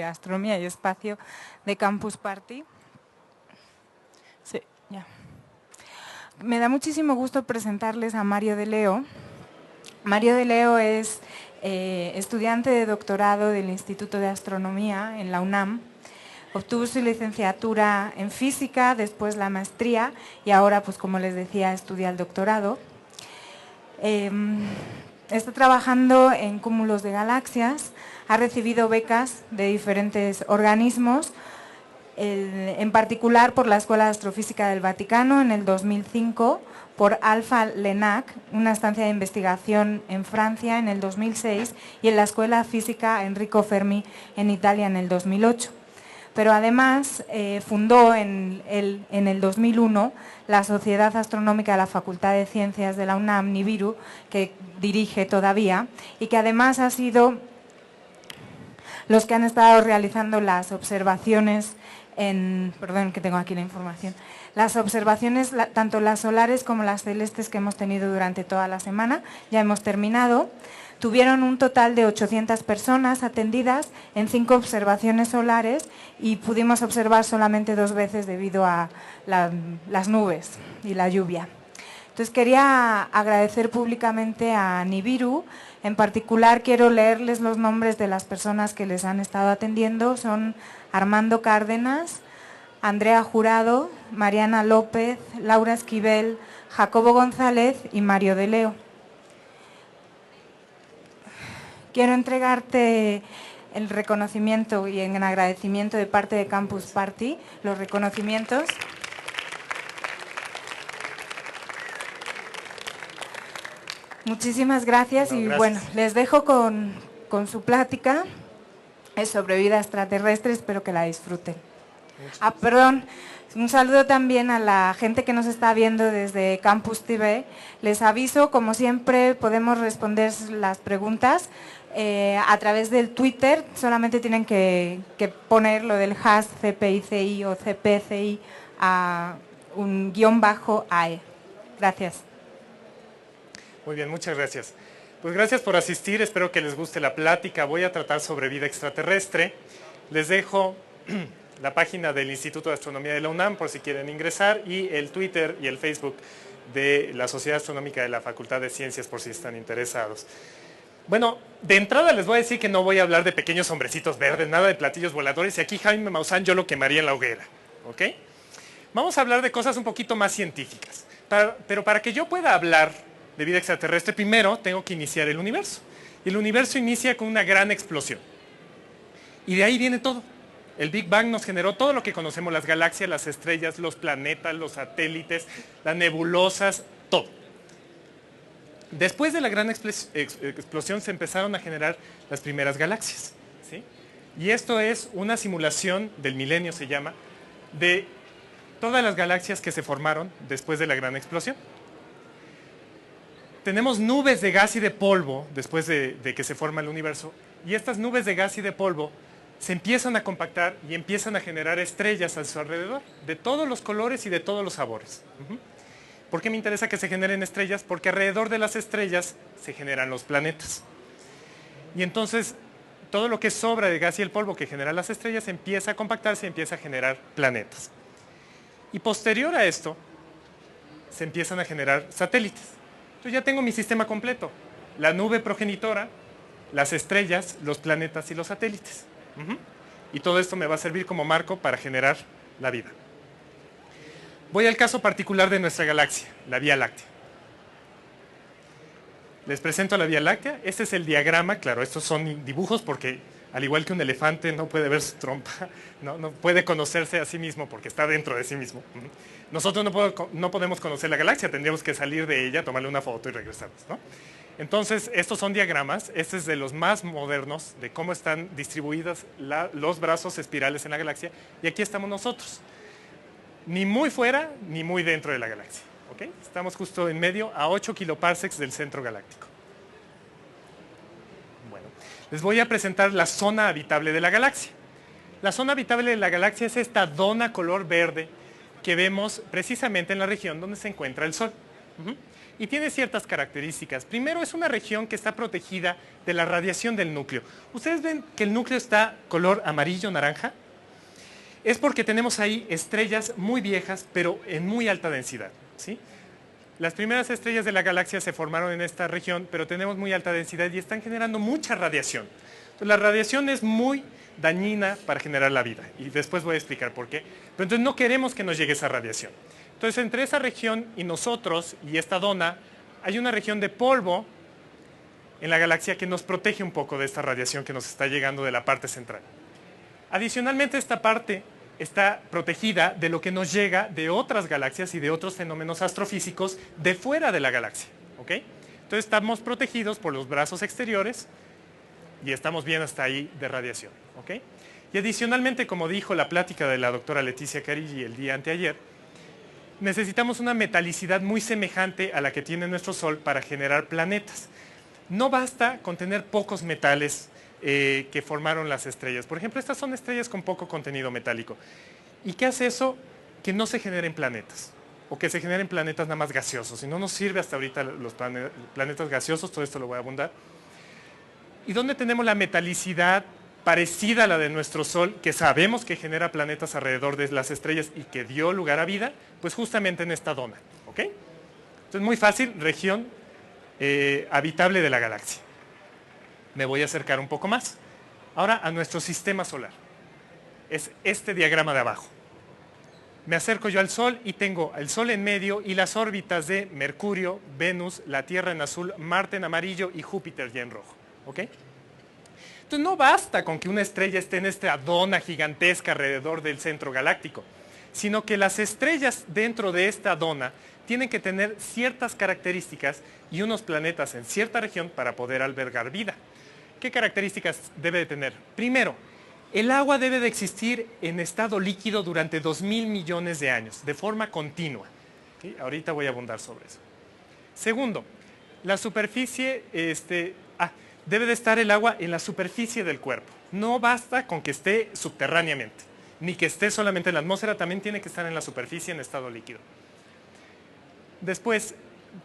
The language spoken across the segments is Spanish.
Astronomía y Espacio de Campus Party. Sí, ya. Me da muchísimo gusto presentarles a Mario de Leo. Mario de Leo es estudiante de doctorado del Instituto de Astronomía en la UNAM. Obtuvo su licenciatura en física, después la maestría y ahora, pues como les decía, estudia el doctorado. Está trabajando en cúmulos de galaxias, ha recibido becas de diferentes organismos, en particular por la Escuela de Astrofísica del Vaticano en el 2005, por Alpha Lenac, una estancia de investigación en Francia en el 2006 y en la Escuela Física Enrico Fermi en Italia en el 2008. Pero además fundó en el 2001 la Sociedad Astronómica de la Facultad de Ciencias de la UNAM, Nibiru, que dirige todavía, y que además ha sido los que han estado realizando las observaciones perdón que tengo aquí la información, las observaciones tanto las solares como las celestes que hemos tenido durante toda la semana. Ya hemos terminado. Tuvieron un total de 800 personas atendidas en 5 observaciones solares y pudimos observar solamente 2 veces debido a las nubes y la lluvia. Entonces quería agradecer públicamente a Nibiru. En particular quiero leerles los nombres de las personas que les han estado atendiendo. Son Armando Cárdenas, Andrea Jurado, Mariana López, Laura Esquivel, Jacobo González y Mario de Leo. Quiero entregarte el reconocimiento y en agradecimiento de parte de Campus Party, los reconocimientos. Muchísimas gracias y gracias. Bueno, les dejo con su plática. Es sobre vida extraterrestre, espero que la disfruten. Perdón, un saludo también a la gente que nos está viendo desde Campus TV. Les aviso, como siempre, podemos responder las preguntas a través del Twitter. Solamente tienen que poner lo del hash CPICI o CPCI a un _AE. Gracias. Muy bien, muchas gracias. Pues gracias por asistir, espero que les guste la plática. Voy a tratar sobre vida extraterrestre. Les dejo la página del Instituto de Astronomía de la UNAM por si quieren ingresar y el Twitter y el Facebook de la Sociedad Astronómica de la Facultad de Ciencias por si están interesados. Bueno, de entrada les voy a decir que no voy a hablar de pequeños hombrecitos verdes, nada de platillos voladores y aquí Jaime Maussan yo lo quemaría en la hoguera, ¿ok? Vamos a hablar de cosas un poquito más científicas, pero para que yo pueda hablar de vida extraterrestre, primero tengo que iniciar el universo. Y el universo inicia con una gran explosión. Y de ahí viene todo. El Big Bang nos generó todo lo que conocemos, las galaxias, las estrellas, los planetas, los satélites, las nebulosas, todo. Después de la gran explosión se empezaron a generar las primeras galaxias, ¿sí? Y esto es una simulación del milenio, se llama, de todas las galaxias que se formaron después de la gran explosión. Tenemos nubes de gas y de polvo después de que se forma el universo y estas nubes de gas y de polvo se empiezan a compactar y empiezan a generar estrellas a su alrededor de todos los colores y de todos los sabores. ¿Por qué me interesa que se generen estrellas? Porque alrededor de las estrellas se generan los planetas. Y entonces todo lo que sobra de gas y el polvo que generan las estrellas empieza a compactarse y empieza a generar planetas. Y posterior a esto se empiezan a generar satélites. Entonces ya tengo mi sistema completo, la nube progenitora, las estrellas, los planetas y los satélites. Y todo esto me va a servir como marco para generar la vida. Voy al caso particular de nuestra galaxia, la Vía Láctea. Les presento la Vía Láctea. Este es el diagrama, claro, estos son dibujos porque al igual que un elefante no puede ver su trompa, no puede conocerse a sí mismo porque está dentro de sí mismo. Nosotros no podemos conocer la galaxia, tendríamos que salir de ella, tomarle una foto y regresarnos, ¿no? Entonces, estos son diagramas, este es de los más modernos, de cómo están distribuidos los brazos espirales en la galaxia, y aquí estamos nosotros. Ni muy fuera, ni muy dentro de la galaxia, ¿ok? Estamos justo en medio, a 8 kiloparsecs del centro galáctico. Bueno, les voy a presentar la zona habitable de la galaxia. La zona habitable de la galaxia es esta dona color verde que vemos precisamente en la región donde se encuentra el Sol. y tiene ciertas características. Primero, es una región que está protegida de la radiación del núcleo. ¿Ustedes ven que el núcleo está color amarillo-naranja? Es porque tenemos ahí estrellas muy viejas, pero en muy alta densidad, ¿sí? Las primeras estrellas de la galaxia se formaron en esta región, pero tenemos muy alta densidad y están generando mucha radiación. Entonces, la radiación es muy dañina para generar la vida, y después voy a explicar por qué. Pero entonces no queremos que nos llegue esa radiación. Entonces, entre esa región y nosotros, y esta dona, hay una región de polvo en la galaxia que nos protege un poco de esta radiación que nos está llegando de la parte central. Adicionalmente, esta parte está protegida de lo que nos llega de otras galaxias y de otros fenómenos astrofísicos de fuera de la galaxia, ¿ok? Entonces estamos protegidos por los brazos exteriores y estamos bien hasta ahí de radiación, ¿ok? Y adicionalmente, como dijo la plática de la doctora Leticia Carilli el día anteayer, necesitamos una metalicidad muy semejante a la que tiene nuestro Sol para generar planetas. No basta con tener pocos metales que formaron las estrellas. Por ejemplo, estas son estrellas con poco contenido metálico. ¿Y qué hace eso? Que no se generen planetas, o que se generen planetas nada más gaseosos. Y no nos sirve hasta ahorita los planetas gaseosos, todo esto lo voy a abundar. ¿Y dónde tenemos la metalicidad parecida a la de nuestro Sol, que sabemos que genera planetas alrededor de las estrellas y que dio lugar a vida? Pues justamente en esta dona, ¿ok? Entonces, muy fácil, región habitable de la galaxia. Me voy a acercar un poco más. Ahora a nuestro sistema solar. Es este diagrama de abajo. Me acerco yo al Sol y tengo el Sol en medio y las órbitas de Mercurio, Venus, la Tierra en azul, Marte en amarillo y Júpiter ya en rojo, ¿ok? Entonces no basta con que una estrella esté en esta dona gigantesca alrededor del centro galáctico, sino que las estrellas dentro de esta dona tienen que tener ciertas características y unos planetas en cierta región para poder albergar vida. ¿Qué características debe de tener? Primero, el agua debe de existir en estado líquido durante 2000 millones de años, de forma continua. ¿Sí? Ahorita voy a abundar sobre eso. Segundo, la superficie, debe de estar el agua en la superficie del cuerpo. No basta con que esté subterráneamente, ni que esté solamente en la atmósfera, también tiene que estar en la superficie en estado líquido. Después,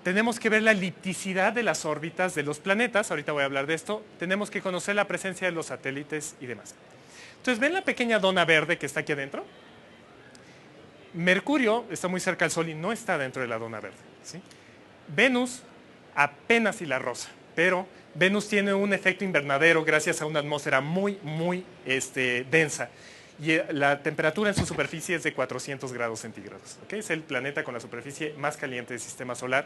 tenemos que ver la elipticidad de las órbitas de los planetas, ahorita voy a hablar de esto, tenemos que conocer la presencia de los satélites y demás. Entonces, ¿ven la pequeña dona verde que está aquí adentro? Mercurio está muy cerca del Sol y no está dentro de la dona verde, ¿sí? Venus apenas si la roza, pero Venus tiene un efecto invernadero gracias a una atmósfera muy densa. Y la temperatura en su superficie es de 400 grados centígrados. ¿Okay? Es el planeta con la superficie más caliente del sistema solar,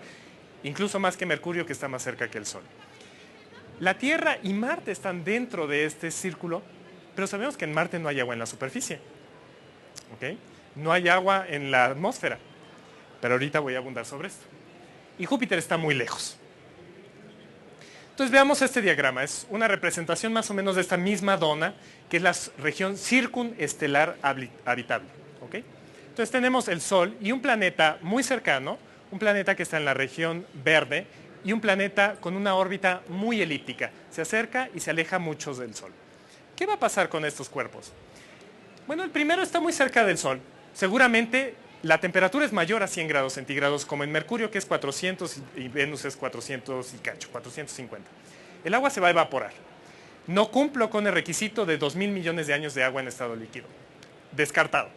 incluso más que Mercurio, que está más cerca que el Sol. La Tierra y Marte están dentro de este círculo, pero sabemos que en Marte no hay agua en la superficie. ¿Okay? No hay agua en la atmósfera, pero ahorita voy a abundar sobre esto. Y Júpiter está muy lejos. Entonces veamos este diagrama, es una representación más o menos de esta misma dona, que es la región circunestelar habitable. ¿Okay? Entonces tenemos el Sol y un planeta muy cercano, un planeta que está en la región verde y un planeta con una órbita muy elíptica. Se acerca y se aleja mucho del Sol. ¿Qué va a pasar con estos cuerpos? Bueno, el primero está muy cerca del Sol. Seguramente la temperatura es mayor a 100 grados centígrados, como en Mercurio, que es 400, y Venus es 400 y cacho, 450. El agua se va a evaporar. No cumplo con el requisito de 2000 millones de años de agua en estado líquido. Descartado.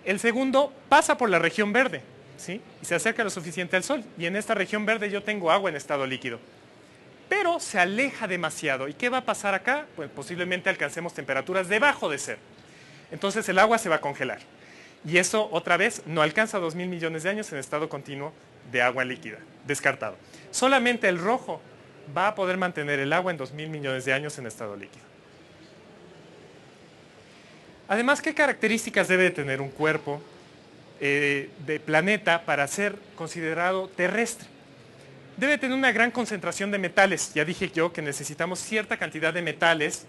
El segundo pasa por la región verde, ¿sí? Y se acerca lo suficiente al Sol. Y en esta región verde yo tengo agua en estado líquido. Pero se aleja demasiado. ¿Y qué va a pasar acá? Pues posiblemente alcancemos temperaturas debajo de cero. Entonces el agua se va a congelar. Y eso, otra vez, no alcanza 2000 millones de años en estado continuo de agua líquida. Descartado. Solamente el rojo va a poder mantener el agua en 2000 millones de años en estado líquido. Además, ¿qué características debe de tener un cuerpo de planeta para ser considerado terrestre? Debe tener una gran concentración de metales. Ya dije yo que necesitamos cierta cantidad de metales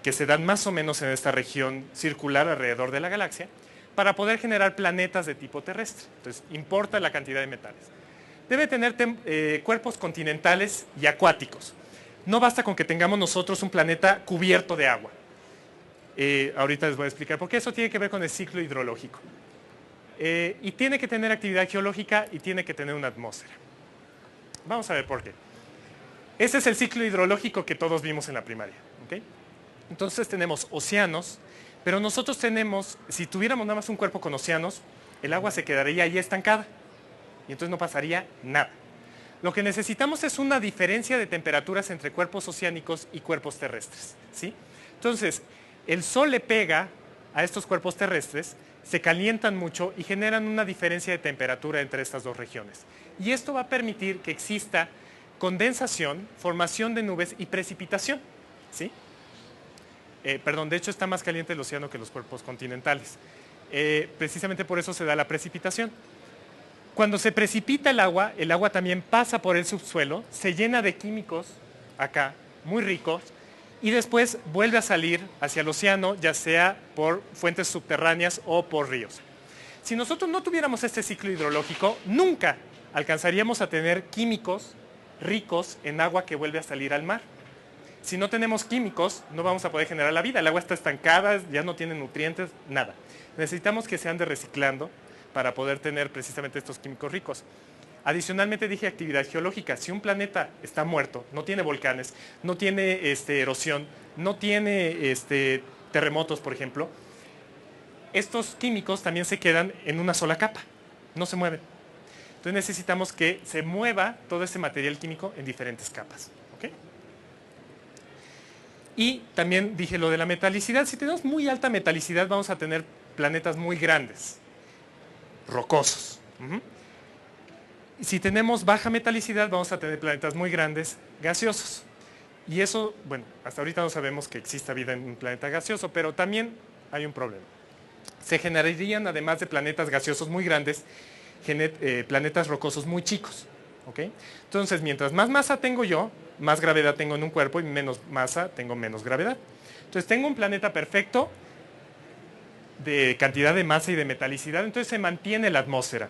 que se dan más o menos en esta región circular alrededor de la galaxia, para poder generar planetas de tipo terrestre. Entonces, importa la cantidad de metales. Debe tener cuerpos continentales y acuáticos. No basta con que tengamos nosotros un planeta cubierto de agua. Ahorita les voy a explicar por qué. Eso tiene que ver con el ciclo hidrológico. y tiene que tener actividad geológica y tiene que tener una atmósfera. Vamos a ver por qué. Ese es el ciclo hidrológico que todos vimos en la primaria. ¿Okay? Entonces tenemos océanos, pero nosotros tenemos, si tuviéramos nada más un cuerpo con océanos, el agua se quedaría ahí estancada y entonces no pasaría nada. Lo que necesitamos es una diferencia de temperaturas entre cuerpos oceánicos y cuerpos terrestres, ¿sí? Entonces, el sol le pega a estos cuerpos terrestres, se calientan mucho y generan una diferencia de temperatura entre estas dos regiones. Y esto va a permitir que exista condensación, formación de nubes y precipitación, ¿sí? Perdón, de hecho está más caliente el océano que los cuerpos continentales. Precisamente por eso se da la precipitación. Cuando se precipita el agua también pasa por el subsuelo, se llena de químicos acá, muy ricos, y después vuelve a salir hacia el océano, ya sea por fuentes subterráneas o por ríos. Si nosotros no tuviéramos este ciclo hidrológico, nunca alcanzaríamos a tener químicos ricos en agua que vuelve a salir al mar. Si no tenemos químicos, no vamos a poder generar la vida. El agua está estancada, ya no tiene nutrientes, nada. Necesitamos que se ande reciclando para poder tener precisamente estos químicos ricos. Adicionalmente dije actividad geológica. Si un planeta está muerto, no tiene volcanes, no tiene erosión, no tiene terremotos, por ejemplo, estos químicos también se quedan en una sola capa, no se mueven. Entonces necesitamos que se mueva todo ese material químico en diferentes capas. ¿Okay? Y también dije lo de la metalicidad. Si tenemos muy alta metalicidad, vamos a tener planetas muy grandes, rocosos. Si tenemos baja metalicidad, vamos a tener planetas muy grandes, gaseosos. Y eso, bueno, hasta ahorita no sabemos que exista vida en un planeta gaseoso, pero también hay un problema. Se generarían, además de planetas gaseosos muy grandes, planetas rocosos muy chicos. ¿Okay? Entonces, mientras más masa tengo yo, más gravedad tengo en un cuerpo y menos masa tengo menos gravedad. Entonces, tengo un planeta perfecto de cantidad de masa y de metalicidad, entonces se mantiene la atmósfera.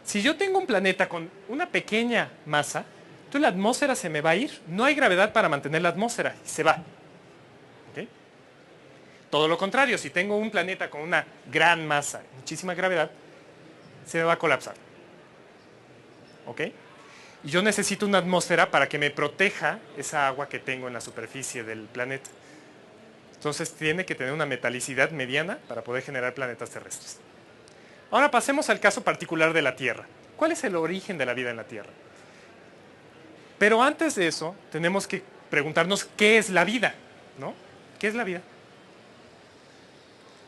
Si yo tengo un planeta con una pequeña masa, entonces la atmósfera se me va a ir, no hay gravedad para mantener la atmósfera, y se va. ¿Okay? Todo lo contrario, si tengo un planeta con una gran masa, muchísima gravedad, se me va a colapsar. ¿Ok? Y yo necesito una atmósfera para que me proteja esa agua que tengo en la superficie del planeta. Entonces tiene que tener una metalicidad mediana para poder generar planetas terrestres. Ahora pasemos al caso particular de la Tierra. ¿Cuál es el origen de la vida en la Tierra? Pero antes de eso, tenemos que preguntarnos qué es la vida, ¿no? ¿Qué es la vida?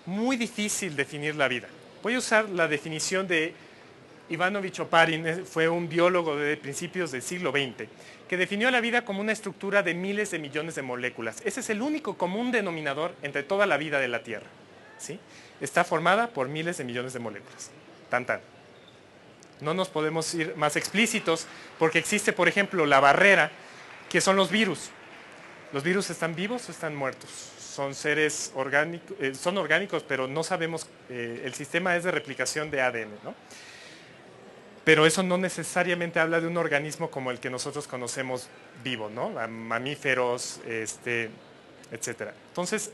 Muy difícil definir la vida. Voy a usar la definición de Ivanovich Oparin, fue un biólogo de principios del siglo XX, que definió la vida como una estructura de miles de millones de moléculas. Ese es el único común denominador entre toda la vida de la Tierra. ¿Sí? Está formada por miles de millones de moléculas. Tan, tan. No nos podemos ir más explícitos porque existe, por ejemplo, la barrera, que son los virus. ¿Los virus están vivos o están muertos? Son seres orgánicos, son orgánicos, pero no sabemos, el sistema es de replicación de ADN, ¿no? Pero eso no necesariamente habla de un organismo como el que nosotros conocemos vivo, ¿no? Mamíferos, etcétera. Entonces,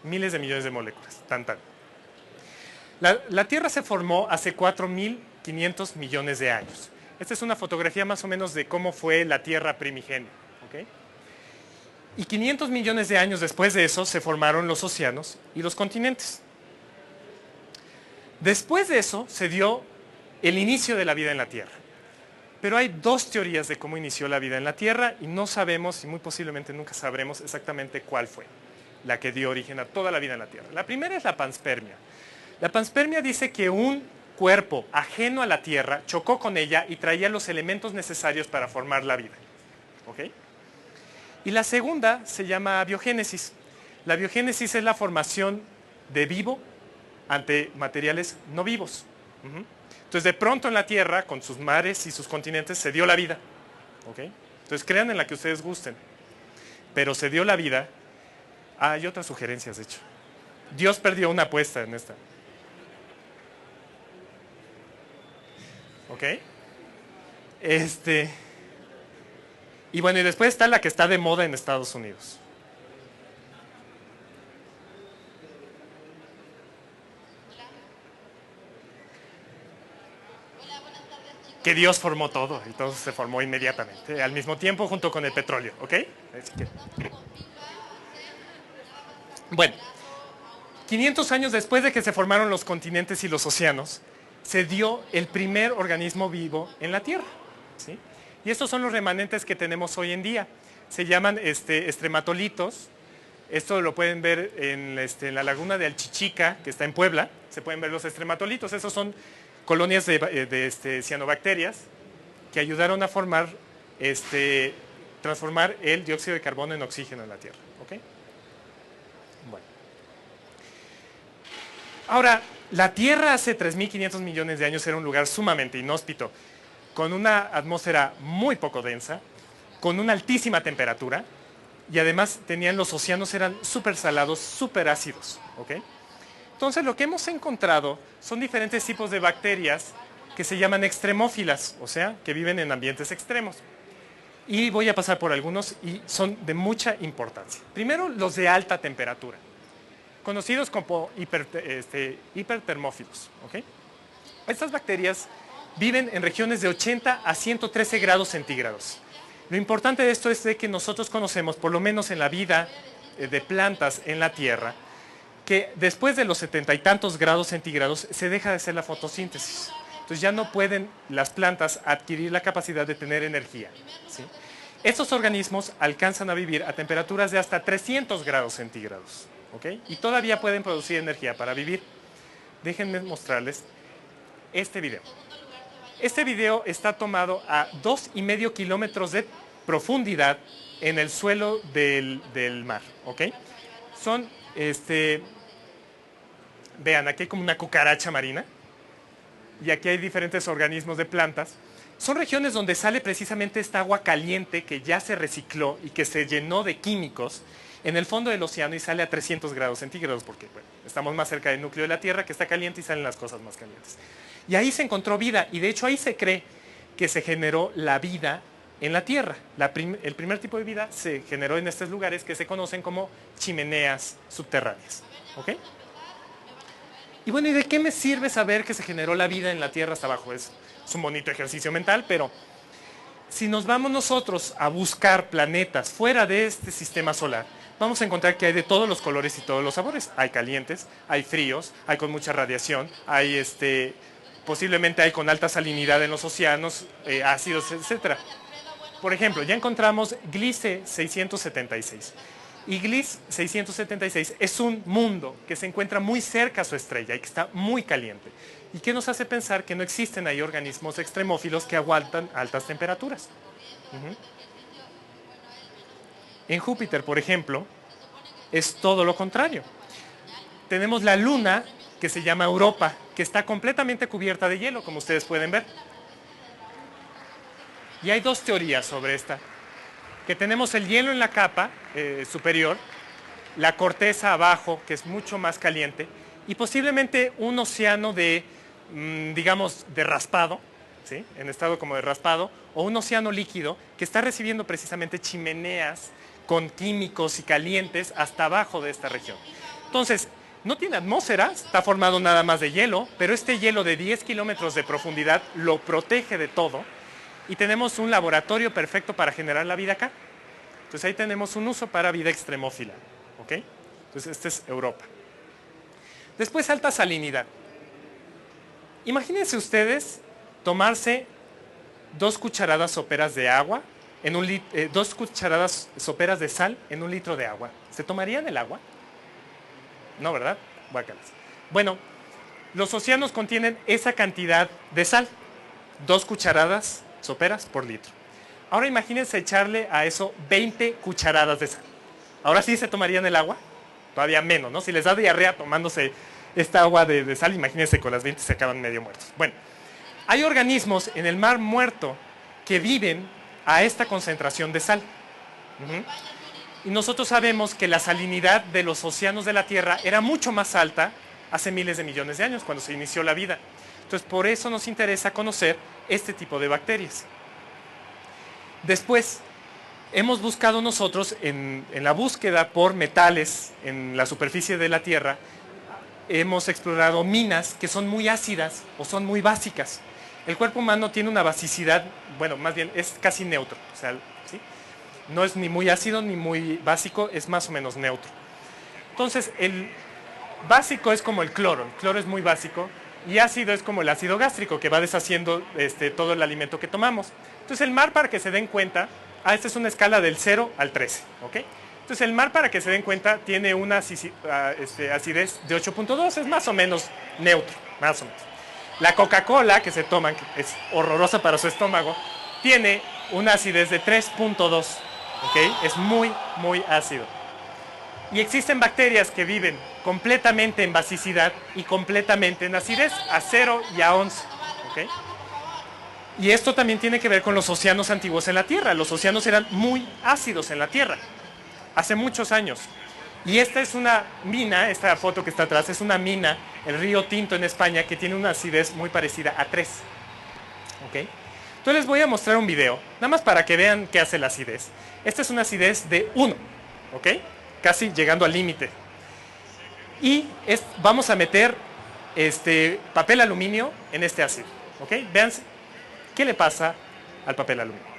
miles de millones de moléculas, tan, tan. La Tierra se formó hace 4.500 millones de años. Esta es una fotografía más o menos de cómo fue la Tierra primigenia. ¿Okay? Y 500 millones de años después de eso se formaron los océanos y los continentes. Después de eso se dio el inicio de la vida en la Tierra. Pero hay dos teorías de cómo inició la vida en la Tierra y no sabemos, y muy posiblemente nunca sabremos exactamente cuál fue la que dio origen a toda la vida en la Tierra. La primera es la panspermia. La panspermia dice que un cuerpo ajeno a la Tierra chocó con ella y traía los elementos necesarios para formar la vida. ¿Okay? Y la segunda se llama biogénesis. La biogénesis es la formación de vivo ante materiales no vivos. Entonces, de pronto en la Tierra, con sus mares y sus continentes, se dio la vida. ¿Okay? Entonces, crean en la que ustedes gusten. Pero se dio la vida. Hay otras sugerencias, de hecho. Dios perdió una apuesta en esta. ¿Ok? Y bueno, y después está la que está de moda en Estados Unidos. que Dios formó todo y todo se formó inmediatamente, al mismo tiempo junto con el petróleo, ¿ok? Así que... Bueno, 500 años después de que se formaron los continentes y los océanos, se dio el primer organismo vivo en la Tierra, ¿sí? Y estos son los remanentes que tenemos hoy en día. Se llaman estrematolitos. Esto lo pueden ver en la laguna de Alchichica, que está en Puebla. Se pueden ver los estrematolitos. Esos son colonias de cianobacterias que ayudaron a transformar el dióxido de carbono en oxígeno en la Tierra. ¿Okay? Bueno. Ahora, la Tierra hace 3.500 millones de años era un lugar sumamente inhóspito, con una atmósfera muy poco densa, con una altísima temperatura, y además los océanos eran súper salados, súper ácidos. ¿Okay? Entonces lo que hemos encontrado son diferentes tipos de bacterias que se llaman extremófilas, o sea, que viven en ambientes extremos. Y voy a pasar por algunos y son de mucha importancia. Primero, los de alta temperatura, conocidos como hipertermófilos. ¿Okay? Estas bacterias viven en regiones de 80 a 113 grados centígrados. Lo importante de esto es de que nosotros conocemos, por lo menos en la vida de plantas en la Tierra, que después de los 70 y tantos grados centígrados se deja de hacer la fotosíntesis. Entonces ya no pueden las plantas adquirir la capacidad de tener energía, ¿sí? Estos organismos alcanzan a vivir a temperaturas de hasta 300 grados centígrados, ¿okay? Y todavía pueden producir energía para vivir. Déjenme mostrarles este video. Este video está tomado a 2,5 kilómetros de profundidad en el suelo del mar, ¿ok? Son, vean, aquí hay como una cucaracha marina y aquí hay diferentes organismos de plantas. Son regiones donde sale precisamente esta agua caliente que ya se recicló y que se llenó de químicos en el fondo del océano y sale a 300 grados centígrados porque bueno, estamos más cerca del núcleo de la Tierra que está caliente y salen las cosas más calientes. Y ahí se encontró vida y de hecho ahí se cree que se generó la vida en la Tierra. El primer tipo de vida se generó en estos lugares que se conocen como chimeneas subterráneas. ¿Ok? Y bueno, ¿y de qué me sirve saber que se generó la vida en la Tierra hasta abajo? Es un bonito ejercicio mental, pero si nos vamos nosotros a buscar planetas fuera de este sistema solar, vamos a encontrar que hay de todos los colores y todos los sabores. Hay calientes, hay fríos, hay con mucha radiación, hay posiblemente hay con alta salinidad en los océanos, ácidos, etc. Por ejemplo, ya encontramos Gliese 676. Y Gliese 676 es un mundo que se encuentra muy cerca a su estrella y que está muy caliente. ¿Y qué nos hace pensar que no existen ahí organismos extremófilos que aguantan altas temperaturas? En Júpiter, por ejemplo, es todo lo contrario. Tenemos la luna que se llama Europa, que está completamente cubierta de hielo, como ustedes pueden ver. Y hay dos teorías sobre esta. Que tenemos el hielo en la capa superior, la corteza abajo, que es mucho más caliente, y posiblemente un océano digamos, de raspado, ¿sí? En estado como de raspado, o un océano líquido que está recibiendo precisamente chimeneas con químicos y calientes hasta abajo de esta región. Entonces, no tiene atmósfera, está formado nada más de hielo, pero este hielo de 10 kilómetros de profundidad lo protege de todo y tenemos un laboratorio perfecto para generar la vida acá. Entonces ahí tenemos un uso para vida extremófila, ¿ok? Entonces esta es Europa. Después alta salinidad. Imagínense ustedes tomarse 2 cucharadas soperas de agua, 2 cucharadas soperas de sal en 1 litro de agua. ¿Se tomarían el agua? No, ¿verdad? Guácalas. Bueno, los océanos contienen esa cantidad de sal, 2 cucharadas soperas por litro. Ahora imagínense echarle a eso 20 cucharadas de sal. ¿Ahora sí se tomarían el agua? Todavía menos, ¿no? Si les da diarrea tomándose esta agua de sal, imagínense con las 20 se acaban medio muertos. Bueno, hay organismos en el mar muerto que viven a esta concentración de sal. Y nosotros sabemos que la salinidad de los océanos de la Tierra era mucho más alta hace miles de millones de años, cuando se inició la vida. Entonces, por eso nos interesa conocer este tipo de bacterias. Después, hemos buscado nosotros, en la búsqueda por metales en la superficie de la Tierra, hemos explorado minas que son muy ácidas o son muy básicas. El cuerpo humano tiene una basicidad, bueno, más bien es casi neutro, o sea, ¿sí? No es ni muy ácido ni muy básico, es más o menos neutro. Entonces, el básico es como el cloro es muy básico, y ácido es como el ácido gástrico, que va deshaciendo todo el alimento que tomamos. Entonces, el mar, para que se den cuenta, esta es una escala del 0 al 13, ¿ok? Entonces, el mar, para que se den cuenta, tiene una acidez de 8.2, es más o menos neutro, más o menos. La Coca-Cola que se toman, que es horrorosa para su estómago, tiene una acidez de 3.2, ¿ok? Es muy, muy ácido. Y existen bacterias que viven completamente en basicidad y completamente en acidez, a 0 y a 11, ¿ok? Y esto también tiene que ver con los océanos antiguos en la Tierra. Los océanos eran muy ácidos en la Tierra, hace muchos años. Y esta es una mina, esta foto que está atrás, es una mina, el río Tinto en España, que tiene una acidez muy parecida a 3. ¿Ok? Entonces les voy a mostrar un video, nada más para que vean qué hace la acidez. Esta es una acidez de 1, ¿ok? Casi llegando al límite. Y vamos a meter papel aluminio en este ácido, ¿ok? Vean qué le pasa al papel aluminio.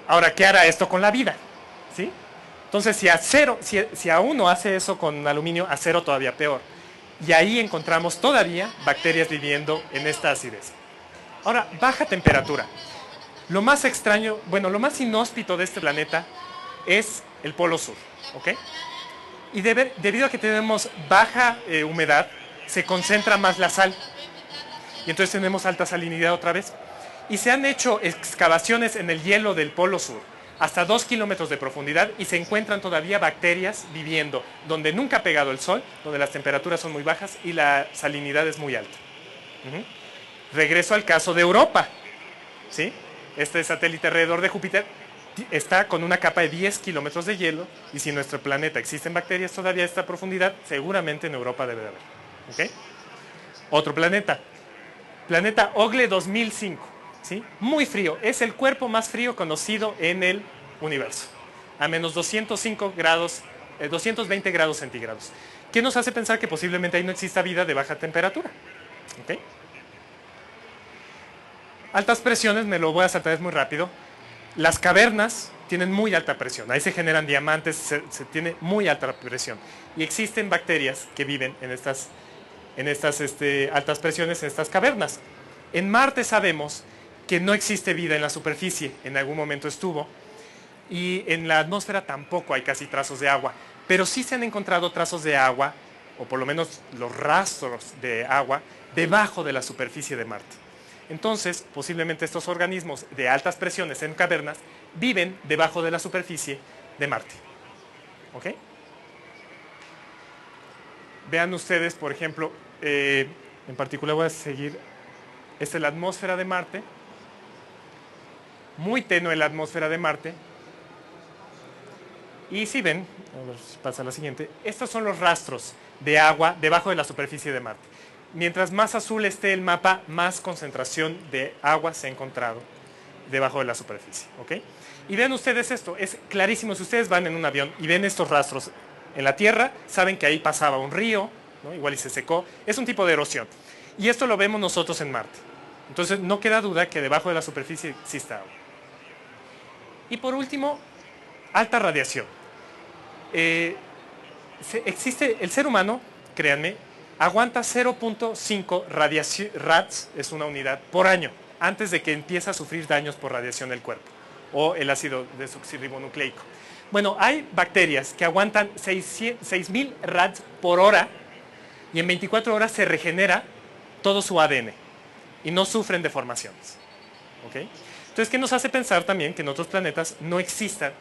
Ahora, ¿qué hará esto con la vida? ¿Sí? Entonces, si a 1 hace eso con aluminio, a 0 todavía peor. Y ahí encontramos todavía bacterias viviendo en esta acidez. Ahora, baja temperatura. Lo más extraño, bueno, lo más inhóspito de este planeta es el Polo Sur, ¿ok? Y debido a que tenemos baja humedad, se concentra más la sal. Y entonces tenemos alta salinidad otra vez. Y se han hecho excavaciones en el hielo del Polo Sur, hasta 2 kilómetros de profundidad, y se encuentran todavía bacterias viviendo donde nunca ha pegado el sol, donde las temperaturas son muy bajas y la salinidad es muy alta. Regreso al caso de Europa, ¿sí? Este satélite alrededor de Júpiter está con una capa de 10 kilómetros de hielo, y si en nuestro planeta existen bacterias todavía a esta profundidad, seguramente en Europa debe de haber. ¿Okay? Otro planeta Ogle 2005, ¿sí? Muy frío, es el cuerpo más frío conocido en el universo, a menos 205 grados, 220 grados centígrados. ¿Qué nos hace pensar que posiblemente ahí no exista vida de baja temperatura? ¿Okay? Altas presiones, me lo voy a saltar, es muy rápido. Las cavernas tienen muy alta presión, ahí se generan diamantes, se tiene muy alta presión. Y existen bacterias que viven en estas altas presiones, en estas cavernas. En Marte sabemos que no existe vida en la superficie, en algún momento estuvo, y en la atmósfera tampoco hay casi trazos de agua, pero sí se han encontrado trazos de agua, o por lo menos los rastros de agua, debajo de la superficie de Marte. Entonces, posiblemente estos organismos de altas presiones en cavernas viven debajo de la superficie de Marte. ¿Ok? Vean ustedes, por ejemplo, en particular voy a seguir, esta es la atmósfera de Marte, muy tenue la atmósfera de Marte, y si ven, a ver si pasa a la siguiente, estos son los rastros de agua debajo de la superficie de Marte. Mientras más azul esté el mapa, más concentración de agua se ha encontrado debajo de la superficie, ¿ok? Y vean ustedes esto, es clarísimo, si ustedes van en un avión y ven estos rastros en la Tierra, saben que ahí pasaba un río, ¿no? Igual y se secó, es un tipo de erosión. Y esto lo vemos nosotros en Marte. Entonces no queda duda que debajo de la superficie exista agua. Y por último, alta radiación. Existe, el ser humano, créanme, aguanta 0.5 rads, es una unidad, por año, antes de que empiece a sufrir daños por radiación del cuerpo, o el ácido desoxirribonucleico. Bueno, hay bacterias que aguantan 6.000 rads por hora, y en 24 horas se regenera todo su ADN, y no sufren deformaciones. ¿Ok? Entonces, ¿qué nos hace pensar también que en otros planetas no existan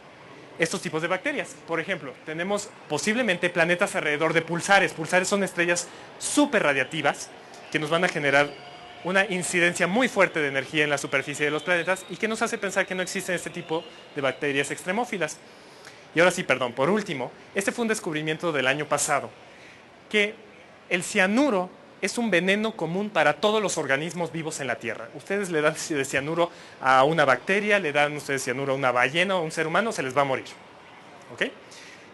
estos tipos de bacterias? Por ejemplo, tenemos posiblemente planetas alrededor de pulsares. Pulsares son estrellas súper radiativas que nos van a generar una incidencia muy fuerte de energía en la superficie de los planetas, y que nos hace pensar que no existen este tipo de bacterias extremófilas. Y ahora sí, perdón, por último, este fue un descubrimiento del año pasado, que el cianuro es un veneno común para todos los organismos vivos en la Tierra. Ustedes le dan cianuro a una bacteria, le dan ustedes cianuro a una ballena o a un ser humano, se les va a morir. ¿Ok?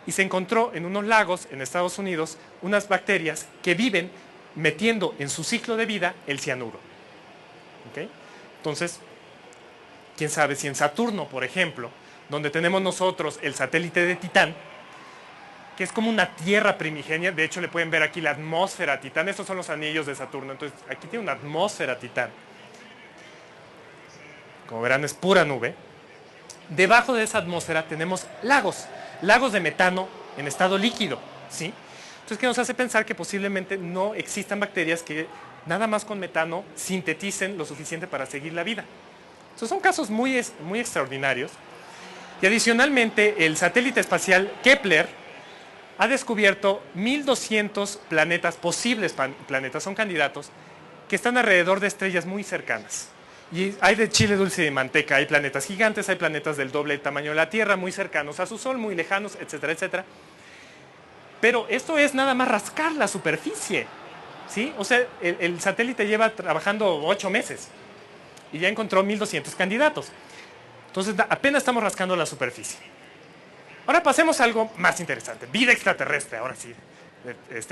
y se encontró en unos lagos en Estados Unidos unas bacterias que viven metiendo en su ciclo de vida el cianuro. ¿Okay? Entonces, quién sabe si en Saturno, por ejemplo, donde tenemos nosotros el satélite de Titán, que es como una Tierra primigenia, de hecho le pueden ver aquí la atmósfera Titán, estos son los anillos de Saturno, entonces aquí tiene una atmósfera Titán, como verán es pura nube. Debajo de esa atmósfera tenemos lagos de metano en estado líquido, ¿sí? Entonces, ¿qué nos hace pensar que posiblemente no existan bacterias que nada más con metano sinteticen lo suficiente para seguir la vida? Entonces, son casos muy extraordinarios. Y adicionalmente, el satélite espacial Kepler ha descubierto 1200 planetas, posibles planetas, son candidatos, que están alrededor de estrellas muy cercanas. Y hay de chile dulce y de manteca, hay planetas gigantes, hay planetas del doble tamaño de la Tierra, muy cercanos a su Sol, muy lejanos, etcétera, etcétera. Pero esto es nada más rascar la superficie, ¿sí? O sea, el satélite lleva trabajando 8 meses y ya encontró 1200 candidatos. Entonces, apenas estamos rascando la superficie. Ahora pasemos a algo más interesante, vida extraterrestre, ahora sí.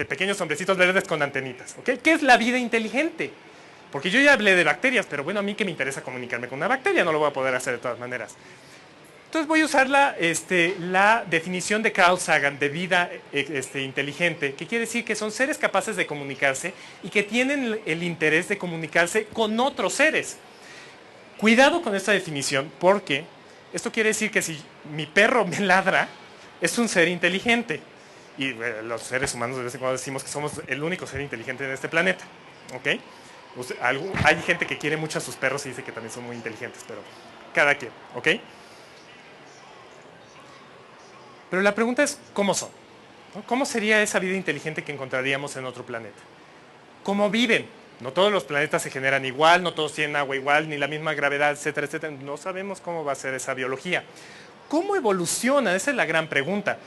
Pequeños hombrecitos verdes con antenitas, ¿ok? ¿Qué es la vida inteligente? Porque yo ya hablé de bacterias, pero bueno, a mí que me interesa comunicarme con una bacteria, no lo voy a poder hacer de todas maneras. Entonces voy a usar la definición de Carl Sagan de vida inteligente, que quiere decir que son seres capaces de comunicarse y que tienen el interés de comunicarse con otros seres. Cuidado con esta definición, porque esto quiere decir que si mi perro me ladra, es un ser inteligente. Y los seres humanos de vez en cuando decimos que somos el único ser inteligente en este planeta, ¿ok? Hay gente que quiere mucho a sus perros y dice que también son muy inteligentes, pero cada quien, ¿ok? Pero la pregunta es, ¿cómo son? ¿No? ¿Cómo sería esa vida inteligente que encontraríamos en otro planeta? ¿Cómo viven? No todos los planetas se generan igual, no todos tienen agua igual, ni la misma gravedad, etcétera, etcétera. No sabemos cómo va a ser esa biología. ¿Cómo evoluciona? Esa es la gran pregunta.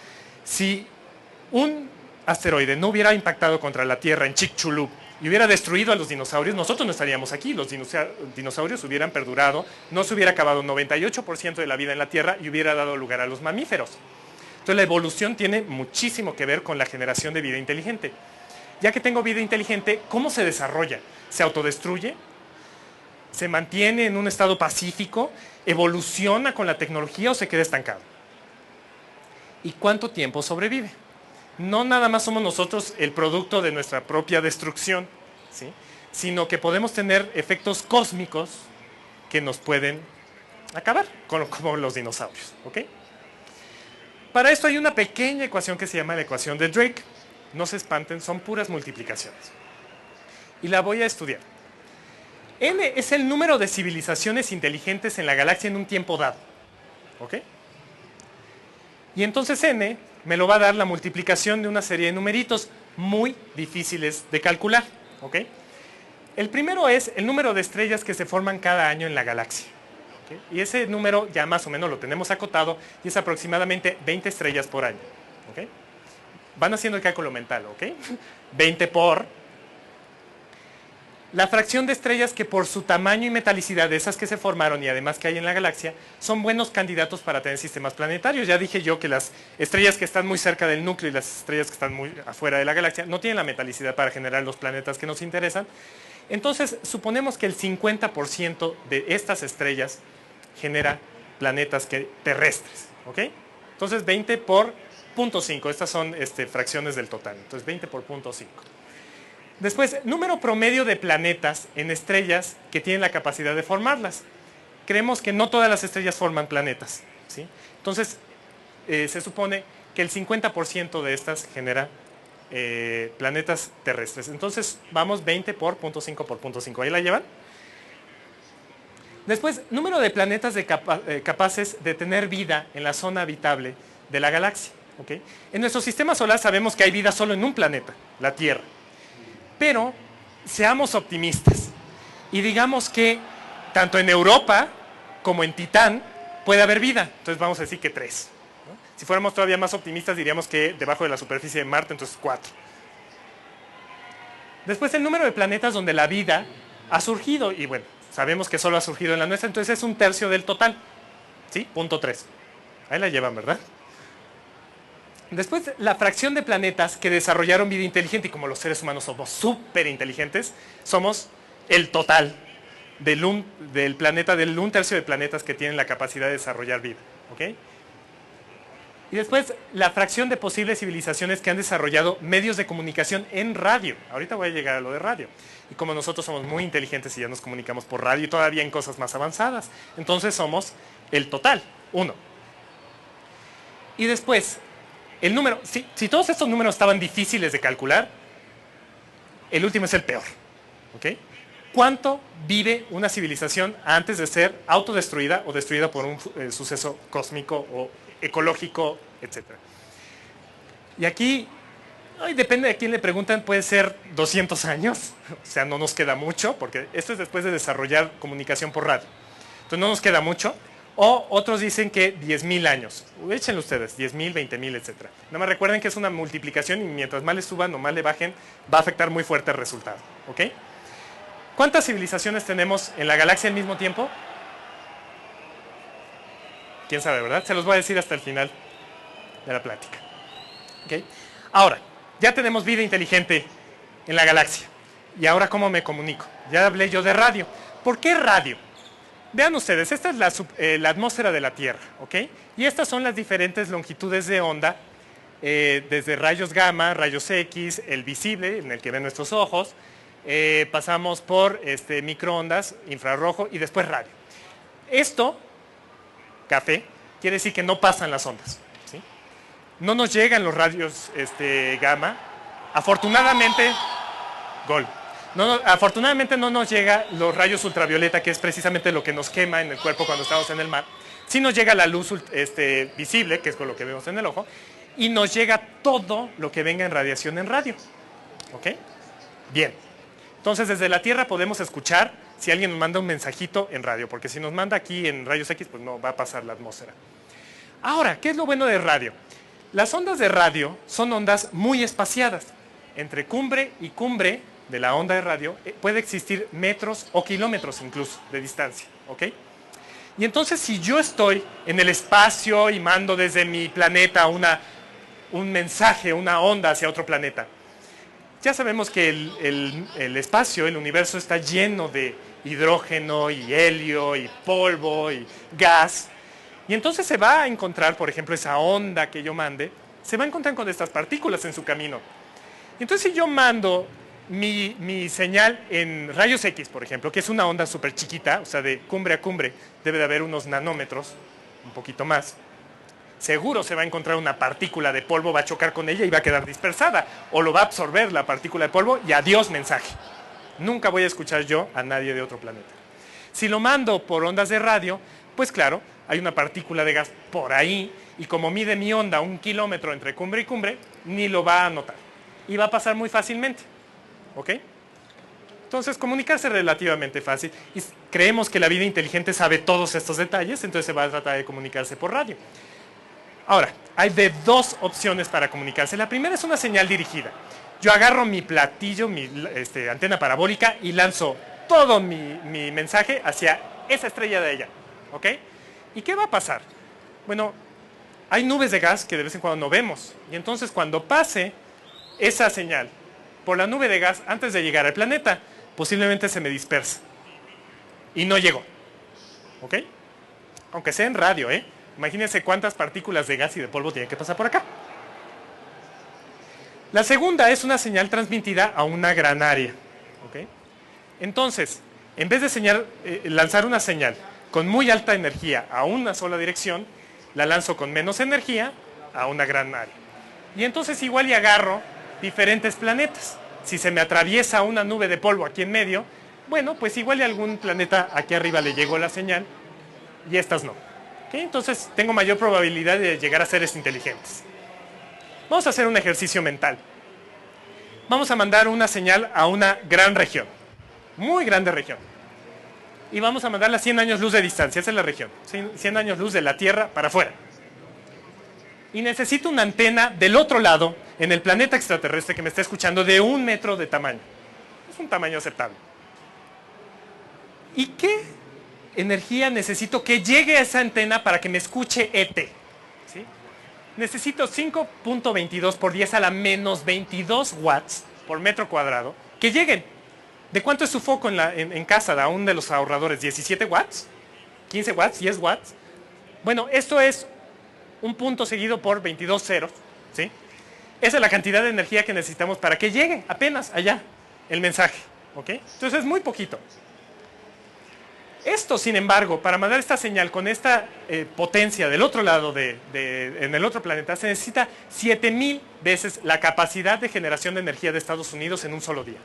Si un asteroide no hubiera impactado contra la Tierra en Chicxulub y hubiera destruido a los dinosaurios, nosotros no estaríamos aquí, los dinosaurios hubieran perdurado, no se hubiera acabado un 98% de la vida en la Tierra y hubiera dado lugar a los mamíferos. Entonces la evolución tiene muchísimo que ver con la generación de vida inteligente. Ya que tengo vida inteligente, ¿cómo se desarrolla? ¿Se autodestruye? ¿Se mantiene en un estado pacífico? ¿Evoluciona con la tecnología o se queda estancado? ¿Y cuánto tiempo sobrevive? No nada más somos nosotros el producto de nuestra propia destrucción, ¿sí? Sino que podemos tener efectos cósmicos que nos pueden acabar, como los dinosaurios, ¿ok? Para esto hay una pequeña ecuación que se llama la ecuación de Drake. No se espanten, son puras multiplicaciones. Y la voy a estudiar. N es el número de civilizaciones inteligentes en la galaxia en un tiempo dado, ¿ok? Y entonces N me lo va a dar la multiplicación de una serie de numeritos muy difíciles de calcular, ¿ok? El primero es el número de estrellas que se forman cada año en la galaxia, ¿okay? Y ese número ya más o menos lo tenemos acotado y es aproximadamente 20 estrellas por año, ¿ok? Van haciendo el cálculo mental, ¿ok? 20 por la fracción de estrellas que por su tamaño y metalicidad de esas que se formaron y además que hay en la galaxia, son buenos candidatos para tener sistemas planetarios. Ya dije yo que las estrellas que están muy cerca del núcleo y las estrellas que están muy afuera de la galaxia no tienen la metalicidad para generar los planetas que nos interesan. Entonces, suponemos que el 50% de estas estrellas genera planetas terrestres, ¿ok? Entonces, 20 por 0.5, estas son fracciones del total, entonces 20 por 0.5. Después, número promedio de planetas en estrellas que tienen la capacidad de formarlas. Creemos que no todas las estrellas forman planetas, ¿sí? Entonces, se supone que el 50% de estas genera planetas terrestres. Entonces, vamos 20 por 0.5 por 0.5. ¿Ahí la llevan? Después, número de planetas capaces de tener vida en la zona habitable de la galaxia, ¿ok? En nuestro sistema solar sabemos que hay vida solo en un planeta, la Tierra. Pero seamos optimistas y digamos que tanto en Europa como en Titán puede haber vida. Entonces vamos a decir que 3, ¿no? Si fuéramos todavía más optimistas diríamos que debajo de la superficie de Marte, entonces 4. Después el número de planetas donde la vida ha surgido, y bueno, sabemos que solo ha surgido en la nuestra, entonces es 1/3 del total, ¿sí? 0.3. Ahí la llevan, ¿verdad? Después, la fracción de planetas que desarrollaron vida inteligente, y como los seres humanos somos súper inteligentes, somos el total del planeta, del 1/3 de planetas que tienen la capacidad de desarrollar vida. ¿Okay? Y después, la fracción de posibles civilizaciones que han desarrollado medios de comunicación en radio. Ahorita voy a llegar a lo de radio. Y como nosotros somos muy inteligentes y ya nos comunicamos por radio y todavía en cosas más avanzadas, entonces somos el total, 1. Y después, el número, si todos estos números estaban difíciles de calcular, el último es el peor. ¿Okay? ¿Cuánto vive una civilización antes de ser autodestruida o destruida por un suceso cósmico o ecológico, etcétera? Y aquí, depende de quién le preguntan, puede ser 200 años, o sea, no nos queda mucho, porque esto es después de desarrollar comunicación por radio. Entonces no nos queda mucho. O otros dicen que 10,000 años. Échenlo ustedes, 10,000, 20,000, etcétera. Nada más recuerden que es una multiplicación y mientras más le suban o más le bajen, va a afectar muy fuerte el resultado. ¿Ok? ¿Cuántas civilizaciones tenemos en la galaxia al mismo tiempo? ¿Quién sabe, verdad? Se los voy a decir hasta el final de la plática. ¿Ok? Ahora, ya tenemos vida inteligente en la galaxia. ¿Y ahora cómo me comunico? Ya hablé yo de radio. ¿Por qué radio? Vean ustedes, esta es la atmósfera de la Tierra, ¿ok? Y estas son las diferentes longitudes de onda, desde rayos gamma, rayos X, el visible, en el que ven nuestros ojos, pasamos por microondas, infrarrojo y después radio. Esto, café, quiere decir que no pasan las ondas, ¿sí? No nos llegan los rayos gamma. Afortunadamente, afortunadamente no nos llega los rayos ultravioleta, que es precisamente lo que nos quema en el cuerpo cuando estamos en el mar. Sí nos llega la luz visible, que es con lo que vemos en el ojo, y nos llega todo lo que venga en radiación en radio. ¿Ok? Bien. Entonces, desde la Tierra podemos escuchar si alguien nos manda un mensajito en radio, porque si nos manda aquí en rayos X, pues no va a pasar la atmósfera. Ahora, ¿qué es lo bueno de radio? Las ondas de radio son ondas muy espaciadas. Entre cumbre y cumbre de la onda de radio puede existir metros o kilómetros incluso de distancia, ¿ok? Y entonces si yo estoy en el espacio y mando desde mi planeta un mensaje, una onda hacia otro planeta, ya sabemos que el espacio, el universo está lleno de hidrógeno y helio y polvo y gas, y entonces se va a encontrar, por ejemplo, esa onda que yo mande, se va a encontrar con estas partículas en su camino. Entonces si yo mando mi señal en rayos X, por ejemplo, que es una onda súper chiquita, o sea, de cumbre a cumbre, debe de haber unos nanómetros, un poquito más. Seguro se va a encontrar una partícula de polvo, va a chocar con ella y va a quedar dispersada, o lo va a absorber la partícula de polvo y adiós mensaje. Nunca voy a escuchar yo a nadie de otro planeta. Si lo mando por ondas de radio, pues claro, hay una partícula de gas por ahí, y como mide mi onda 1 kilómetro entre cumbre y cumbre, ni lo va a notar. Y va a pasar muy fácilmente. ¿Ok? Entonces, comunicarse es relativamente fácil y creemos que la vida inteligente sabe todos estos detalles, entonces se va a tratar de comunicarse por radio. Ahora, hay de 2 opciones para comunicarse. La primera es una señal dirigida. Yo agarro mi platillo, mi antena parabólica y lanzo todo mi mensaje hacia esa estrella de allá. ¿Ok? ¿Y qué va a pasar? Bueno, hay nubes de gas que de vez en cuando no vemos y entonces cuando pase esa señal por la nube de gas antes de llegar al planeta, posiblemente se me dispersa. Y no llegó. ¿Ok? Aunque sea en radio, ¿eh? Imagínense cuántas partículas de gas y de polvo tienen que pasar por acá. La segunda es una señal transmitida a una gran área. ¿Ok? Entonces, en vez de lanzar una señal con muy alta energía a una sola dirección, la lanzo con menos energía a una gran área. Y entonces igual y agarro diferentes planetas. Si se me atraviesa una nube de polvo aquí en medio, bueno, pues igual y a algún planeta aquí arriba le llegó la señal y estas no. ¿Okay? Entonces tengo mayor probabilidad de llegar a seres inteligentes. Vamos a hacer un ejercicio mental. Vamos a mandar una señal a una gran región, muy grande región. Y vamos a mandarla a 100 años luz de distancia, esa es la región, 100 años luz de la Tierra para afuera. Y necesito una antena del otro lado, en el planeta extraterrestre que me está escuchando, de 1 metro de tamaño. Es un tamaño aceptable. ¿Y qué energía necesito que llegue a esa antena para que me escuche ET? ¿Sí? necesito 5.22 por 10 a la menos 22 watts por metro cuadrado que lleguen. ¿De cuánto es su foco en casa de aún de los ahorradores? ¿17 watts? ¿15 watts? ¿10 watts? Bueno, esto es un punto seguido por 22 ceros, ¿sí? Esa es la cantidad de energía que necesitamos para que llegue apenas allá el mensaje, ¿ok? Entonces es muy poquito. Esto, sin embargo, para mandar esta señal con esta potencia del otro lado, en el otro planeta, se necesita 7,000 veces la capacidad de generación de energía de Estados Unidos en un solo día.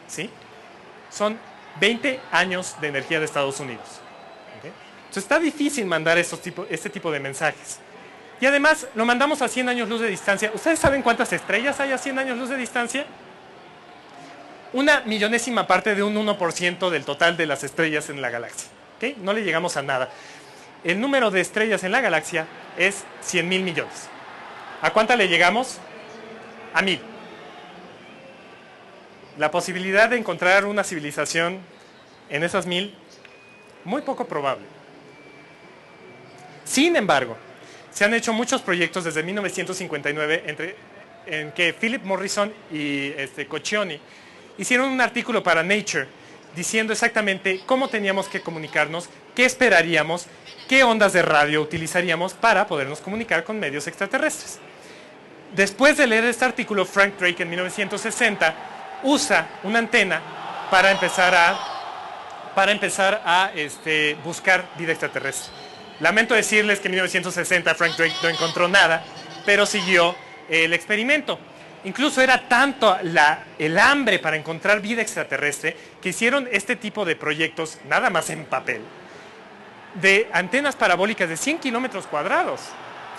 ¿Sí? Son 20 años de energía de Estados Unidos. ¿Okay? Entonces está difícil mandar este tipo de mensajes. Y además lo mandamos a 100 años luz de distancia. ¿Ustedes saben cuántas estrellas hay a 100 años luz de distancia? 1/1000.000 parte de un 1% del total de las estrellas en la galaxia. ¿Okay? No le llegamos a nada. El número de estrellas en la galaxia es 100,000 millones. ¿A cuánta le llegamos? A 1000. La posibilidad de encontrar una civilización en esas 1000, muy poco probable. Sin embargo, se han hecho muchos proyectos desde 1959 en que Philip Morrison y Coccioni hicieron un artículo para Nature diciendo exactamente cómo teníamos que comunicarnos, qué esperaríamos, qué ondas de radio utilizaríamos para podernos comunicar con medios extraterrestres. Después de leer este artículo, Frank Drake en 1960 usa una antena para empezar a buscar vida extraterrestre. Lamento decirles que en 1960 Frank Drake no encontró nada, pero siguió el experimento. Incluso era tanto el hambre para encontrar vida extraterrestre que hicieron este tipo de proyectos, nada más en papel, de antenas parabólicas de 100 kilómetros cuadrados.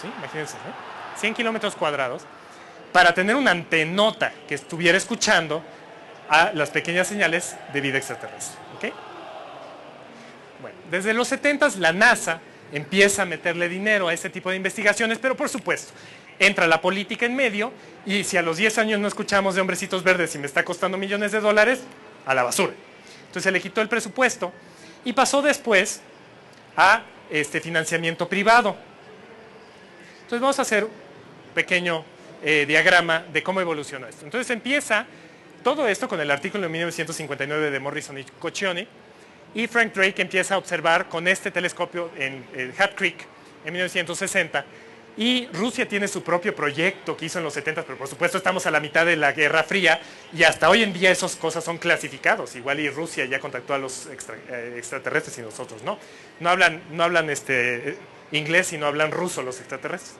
¿Sí? Imagínense, ¿no? 100 kilómetros cuadrados para tener una antenota que estuviera escuchando a las pequeñas señales de vida extraterrestre. ¿Okay? Bueno, desde los 70s la NASA empieza a meterle dinero a este tipo de investigaciones, pero por supuesto, entra la política en medio y si a los 10 años no escuchamos de hombrecitos verdes y me está costando millones de dólares, a la basura. Entonces se le quitó el presupuesto y pasó después a financiamiento privado. Entonces vamos a hacer un pequeño diagrama de cómo evolucionó esto. Entonces empieza todo esto con el artículo de 1959 de Morrison y Coccioni, y Frank Drake empieza a observar con este telescopio en Hat Creek en 1960, y Rusia tiene su propio proyecto que hizo en los 70, pero por supuesto estamos a la mitad de la Guerra Fría y hasta hoy en día esas cosas son clasificados. Igual y Rusia ya contactó a los extraterrestres y nosotros no. No hablan inglés y no hablan ruso los extraterrestres.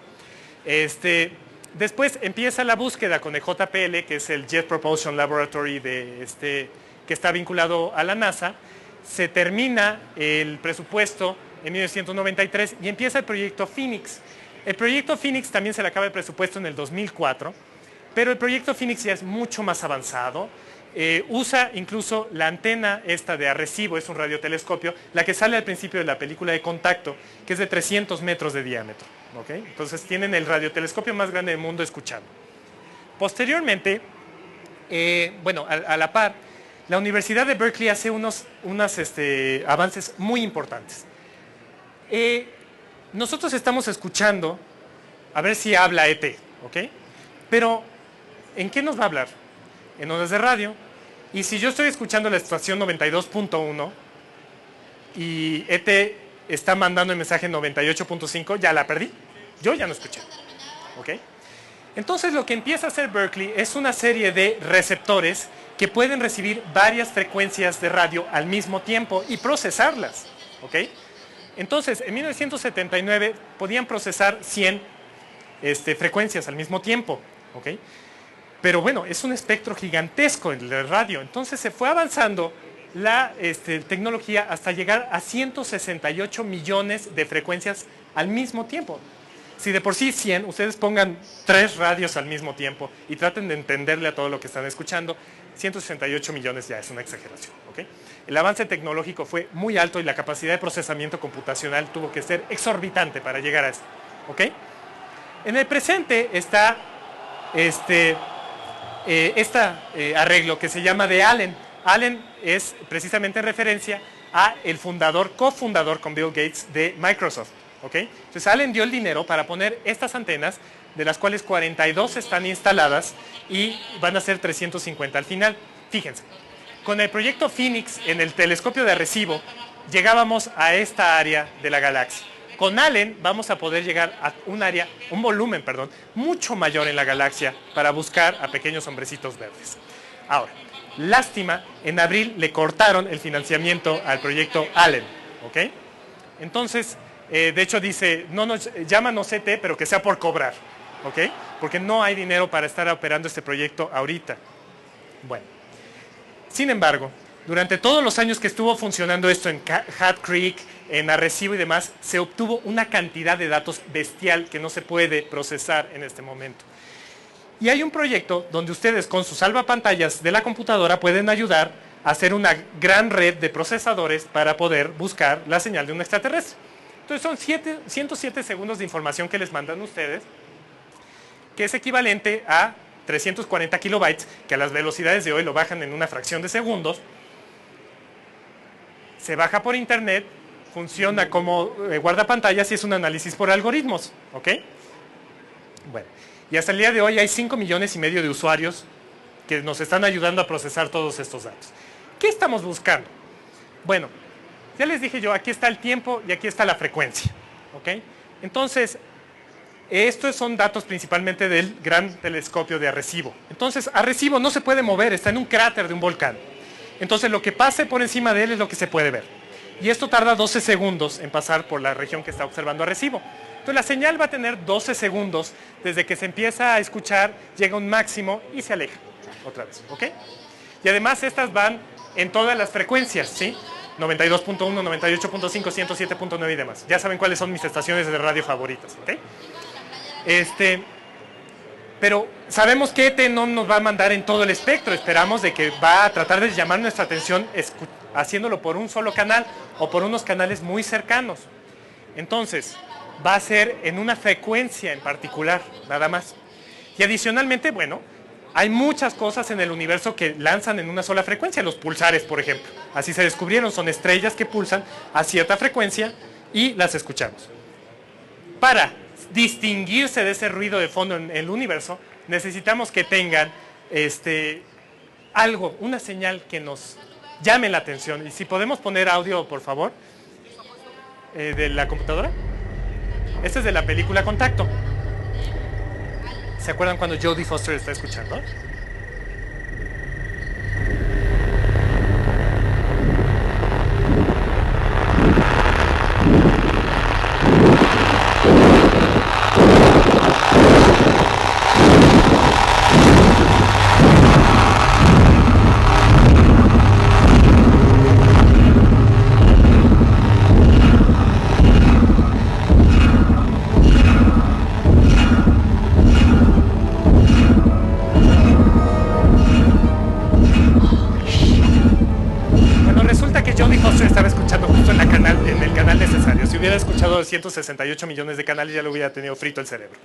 Después empieza la búsqueda con el JPL, que es el Jet Propulsion Laboratory que está vinculado a la NASA. Se termina el presupuesto en 1993 y empieza el proyecto Phoenix. El proyecto Phoenix también se le acaba el presupuesto en el 2004, pero el proyecto Phoenix ya es mucho más avanzado. Usa incluso la antena esta de Arecibo, es un radiotelescopio, la que sale al principio de la película de Contacto, que es de 300 metros de diámetro. ¿Okay? Entonces tienen el radiotelescopio más grande del mundo escuchando. Posteriormente, a la par, la Universidad de Berkeley hace unos avances muy importantes. Nosotros estamos escuchando, a ver si habla ET, ¿ok? Pero, ¿en qué nos va a hablar? En ondas de radio. Y si yo estoy escuchando la estación 92.1 y ET está mandando el mensaje 98.5, ya la perdí. Yo ya no escuché, ¿ok? Entonces lo que empieza a hacer Berkeley es una serie de receptores que pueden recibir varias frecuencias de radio al mismo tiempo y procesarlas, ¿ok? Entonces, en 1979 podían procesar 100 frecuencias al mismo tiempo, ¿ok? Pero bueno, es un espectro gigantesco el de radio. Entonces se fue avanzando la tecnología hasta llegar a 168 millones de frecuencias al mismo tiempo. Si de por sí 100, ustedes pongan 3 radios al mismo tiempo y traten de entenderle a todo lo que están escuchando, 168 millones ya es una exageración, ¿ok? El avance tecnológico fue muy alto y la capacidad de procesamiento computacional tuvo que ser exorbitante para llegar a esto, ¿ok? En el presente está este arreglo que se llama de Allen. Allen es precisamente en referencia a el cofundador con Bill Gates de Microsoft, ¿ok? Entonces Allen dio el dinero para poner estas antenas, de las cuales 42 están instaladas y van a ser 350 al final. Fíjense, con el proyecto Phoenix en el telescopio de Arecibo llegábamos a esta área de la galaxia. Con Allen vamos a poder llegar a un volumen, mucho mayor en la galaxia para buscar a pequeños hombrecitos verdes. Ahora, lástima, en abril le cortaron el financiamiento al proyecto Allen, ¿ok? Entonces, de hecho dice, llámanos ET, pero que sea por cobrar, ¿ok? Porque no hay dinero para estar operando este proyecto ahorita. Bueno, sin embargo, durante todos los años que estuvo funcionando esto en Hat Creek, en Arecibo y demás, se obtuvo una cantidad de datos bestial que no se puede procesar en este momento. Y hay un proyecto donde ustedes con sus salvapantallas de la computadora pueden ayudar a hacer una gran red de procesadores para poder buscar la señal de un extraterrestre. Entonces son 107 segundos de información que les mandan ustedes, que es equivalente a 340 kilobytes, que a las velocidades de hoy lo bajan en una fracción de segundos. Se baja por internet, funciona como guardapantallas y es un análisis por algoritmos, ¿ok? Bueno, y hasta el día de hoy hay 5,5 millones de usuarios que nos están ayudando a procesar todos estos datos. ¿Qué estamos buscando? Bueno, ya les dije yo, aquí está el tiempo y aquí está la frecuencia, ¿ok? Entonces, estos son datos principalmente del gran telescopio de Arecibo. Entonces, Arecibo no se puede mover, está en un cráter de un volcán. Entonces, lo que pase por encima de él es lo que se puede ver. Y esto tarda 12 segundos en pasar por la región que está observando Arecibo. Entonces, la señal va a tener 12 segundos desde que se empieza a escuchar, llega a un máximo y se aleja otra vez, ¿ok? Y además, estas van en todas las frecuencias, ¿sí? 92.1, 98.5, 107.9 y demás. Ya saben cuáles son mis estaciones de radio favoritas, ¿ok? Pero sabemos que ET no nos va a mandar en todo el espectro, esperamos de que va a tratar de llamar nuestra atención haciéndolo por un solo canal o por unos canales muy cercanos. Entonces, va a ser en una frecuencia en particular, nada más. Y adicionalmente, bueno, hay muchas cosas en el universo que lanzan en una sola frecuencia, los pulsares, por ejemplo. Así se descubrieron, son estrellas que pulsan a cierta frecuencia y las escuchamos. Para distinguirse de ese ruido de fondo en el universo, necesitamos que tengan algo, una señal que nos llame la atención. Y si podemos poner audio, por favor, de la computadora. Este es de la película Contacto. ¿Se acuerdan cuando Jodie Foster está escuchando? Si hubiera escuchado 168 millones de canales ya lo hubiera tenido frito el cerebro.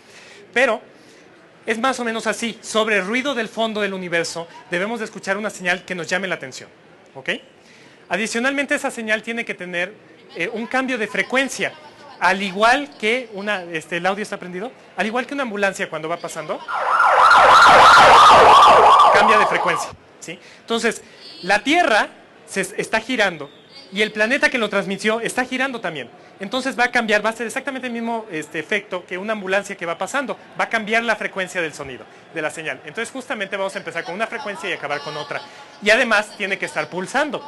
Pero es más o menos así. Sobre el ruido del fondo del universo debemos de escuchar una señal que nos llame la atención, ¿ok? Adicionalmente, esa señal tiene que tener un cambio de frecuencia. Al igual que una... ¿el audio está prendido? Al igual que una ambulancia cuando va pasando, cambia de frecuencia, ¿sí? Entonces, la Tierra se está girando y el planeta que lo transmitió está girando también. Entonces va a cambiar, va a ser exactamente el mismo efecto que una ambulancia que va pasando. Va a cambiar la frecuencia del sonido, de la señal. Entonces justamente vamos a empezar con una frecuencia y acabar con otra. Y además tiene que estar pulsando.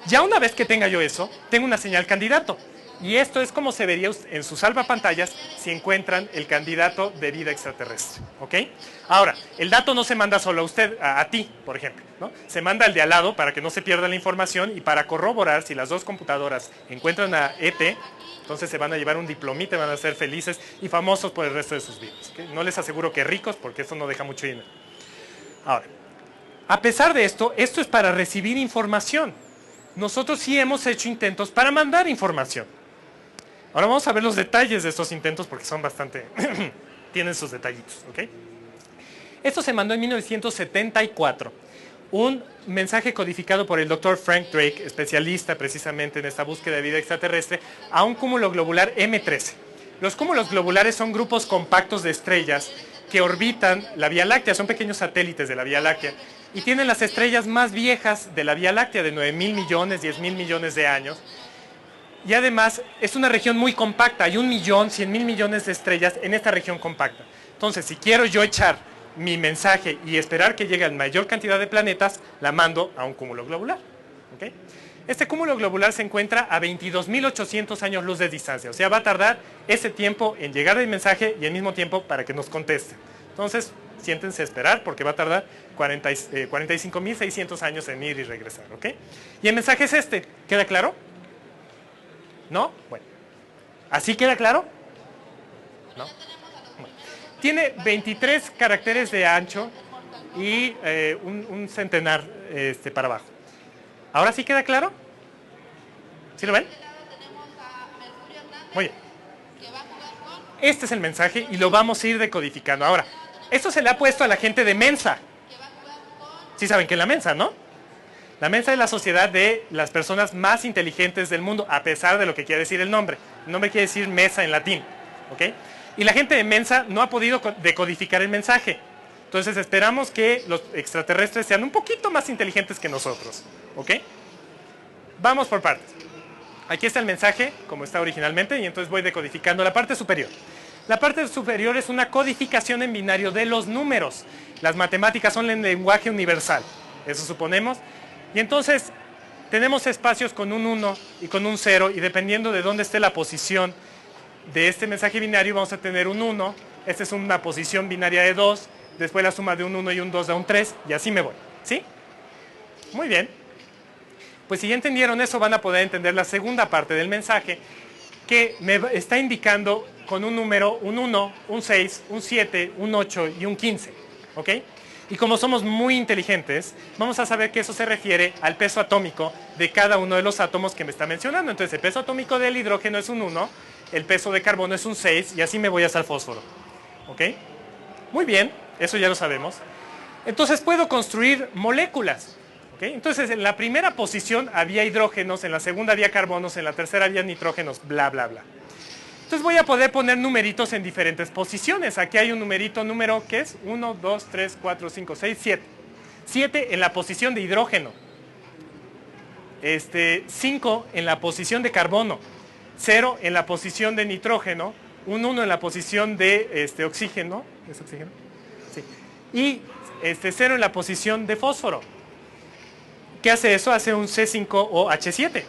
Ya una vez que tenga yo eso, tengo una señal candidato. Y esto es como se vería en sus salvapantallas si encuentran el candidato de vida extraterrestre, ¿ok? Ahora, el dato no se manda solo a usted, a ti, por ejemplo, ¿no? Se manda al de al lado para que no se pierda la información y para corroborar si las dos computadoras encuentran a ET, entonces se van a llevar un diplomita y van a ser felices y famosos por el resto de sus vidas, ¿okay? No les aseguro que ricos porque esto no deja mucho dinero. Ahora, a pesar de esto es para recibir información. Nosotros sí hemos hecho intentos para mandar información. Ahora vamos a ver los detalles de estos intentos porque son bastante... tienen sus detallitos, ¿ok? Esto se mandó en 1974. Un mensaje codificado por el Dr. Frank Drake, especialista precisamente en esta búsqueda de vida extraterrestre, a un cúmulo globular M13. Los cúmulos globulares son grupos compactos de estrellas que orbitan la Vía Láctea, son pequeños satélites de la Vía Láctea y tienen las estrellas más viejas de la Vía Láctea, de 9.000 millones, 10.000 millones de años. Y además es una región muy compacta, hay 1 millón, 100.000 millones de estrellas en esta región compacta. Entonces, si quiero yo echar mi mensaje y esperar que llegue a la mayor cantidad de planetas, la mando a un cúmulo globular. ¿Okay? Este cúmulo globular se encuentra a 22.800 años luz de distancia, o sea, va a tardar ese tiempo en llegar el mensaje y al mismo tiempo para que nos conteste. Entonces, siéntense a esperar porque va a tardar 45.600 años en ir y regresar. ¿Okay? Y el mensaje es este, ¿queda claro? ¿No? Bueno. ¿Así queda claro? ¿No? Bueno. Tiene 23 caracteres de ancho y un centenar para abajo. ¿Ahora sí queda claro? ¿Sí lo ven? Muy bien. Este es el mensaje y lo vamos a ir decodificando. Ahora, esto se le ha puesto a la gente de Mensa. Sí saben que es la Mensa, ¿no? La Mensa es la sociedad de las personas más inteligentes del mundo, a pesar de lo que quiere decir el nombre. El nombre quiere decir mesa en latín. ¿Okay? Y la gente de Mensa no ha podido decodificar el mensaje. Entonces esperamos que los extraterrestres sean un poquito más inteligentes que nosotros. ¿Ok? Vamos por partes. Aquí está el mensaje, como está originalmente, y entonces voy decodificando la parte superior. La parte superior es una codificación en binario de los números. Las matemáticas son el lenguaje universal. Eso suponemos. Y entonces tenemos espacios con un 1 y con un 0, y dependiendo de dónde esté la posición de este mensaje binario, vamos a tener un 1. Esta es una posición binaria de 2. Después la suma de un 1 y un 2 da un 3, y así me voy. ¿Sí? Muy bien. Pues si ya entendieron eso, van a poder entender la segunda parte del mensaje, que me está indicando con un número, un 1, un 6, un 7, un 8 y un 15. ¿Ok? Y como somos muy inteligentes, vamos a saber que eso se refiere al peso atómico de cada uno de los átomos que me está mencionando. Entonces el peso atómico del hidrógeno es un 1, el peso de carbono es un 6, y así me voy hasta el fósforo. ¿Ok? Muy bien, eso ya lo sabemos. Entonces puedo construir moléculas. ¿Okay? Entonces en la primera posición había hidrógenos, en la segunda había carbonos, en la tercera había nitrógenos, bla, bla, bla. Entonces voy a poder poner numeritos en diferentes posiciones. Aquí hay un numerito, número, ¿qué es? 1, 2, 3, 4, 5, 6, 7. 7 en la posición de hidrógeno. 5 en la posición de carbono. 0 en la posición de nitrógeno. Un 1 en la posición de oxígeno. ¿Es oxígeno? Sí. Y 0 en la posición de fósforo. ¿Qué hace eso? Hace un C5OH7.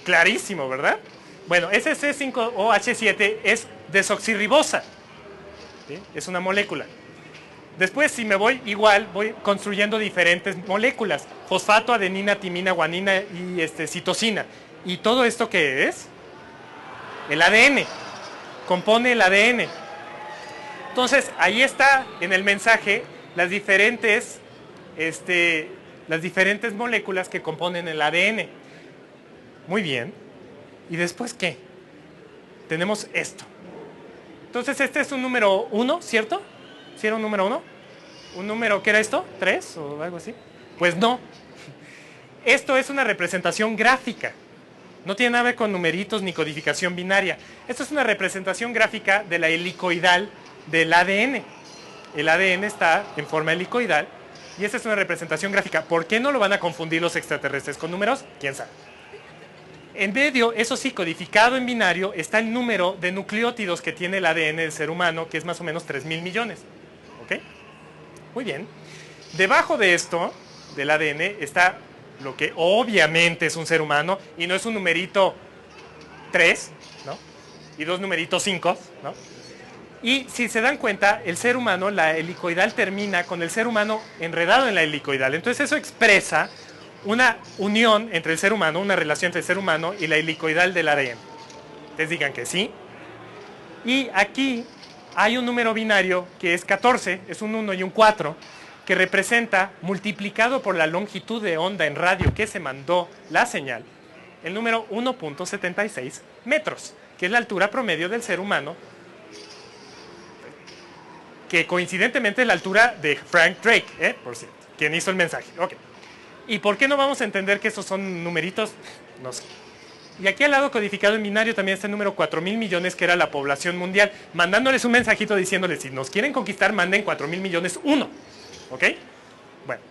Clarísimo, ¿verdad? Bueno, ese C5OH7 es desoxirribosa. ¿Sí? Es una molécula. Después, si me voy igual, voy construyendo diferentes moléculas. Fosfato, adenina, timina, guanina y citosina. ¿Y todo esto qué es? El ADN. Compone el ADN. Entonces, ahí está en el mensaje las diferentes moléculas que componen el ADN. Muy bien. ¿Y después qué? Tenemos esto. Entonces este es un número 1, ¿cierto? ¿Sí era un número 1? ¿Un número, qué era esto? ¿3 o algo así? Pues no. Esto es una representación gráfica. No tiene nada que ver con numeritos ni codificación binaria. Esto es una representación gráfica de la helicoidal del ADN. El ADN está en forma helicoidal. Y esta es una representación gráfica. ¿Por qué no lo van a confundir los extraterrestres con números? ¿Quién sabe? En medio, eso sí, codificado en binario, está el número de nucleótidos que tiene el ADN del ser humano, que es más o menos 3.000 millones. ¿Ok? Muy bien. Debajo de esto, del ADN, está lo que obviamente es un ser humano, y no es un numerito 3, ¿no? Y dos numeritos 5, ¿no? Y si se dan cuenta, el ser humano, la helicoidal termina con el ser humano enredado en la helicoidal. Entonces eso expresa una unión entre el ser humano, una relación entre el ser humano y la helicoidal del ADN. Ustedes digan que sí. Y aquí hay un número binario que es 14, es un 1 y un 4, que representa, multiplicado por la longitud de onda en radio que se mandó la señal, el número 1.76 metros, que es la altura promedio del ser humano, que coincidentemente es la altura de Frank Drake, por cierto, quien hizo el mensaje. Okay. ¿Y por qué no vamos a entender que esos son numeritos? No sé. Y aquí al lado codificado en binario también está el número 4,000 millones, que era la población mundial, mandándoles un mensajito diciéndoles, si nos quieren conquistar, manden 4,000 millones uno. ¿Ok? Bueno.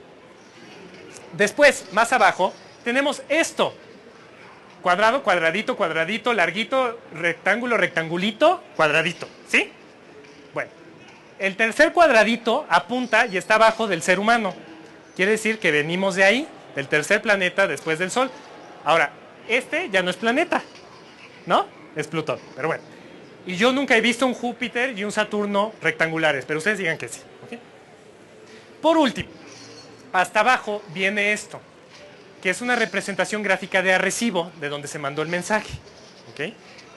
Después, más abajo, tenemos esto. Cuadrado, cuadradito, cuadradito, larguito, rectángulo, rectangulito, cuadradito. ¿Sí? Bueno. El tercer cuadradito apunta y está abajo del ser humano. Quiere decir que venimos de ahí, del tercer planeta después del Sol. Ahora, este ya no es planeta, ¿no? Es Plutón, pero bueno. Y yo nunca he visto un Júpiter y un Saturno rectangulares, pero ustedes digan que sí. ¿Okay? Por último, hasta abajo viene esto, que es una representación gráfica de Arecibo, de donde se mandó el mensaje. ¿Okay?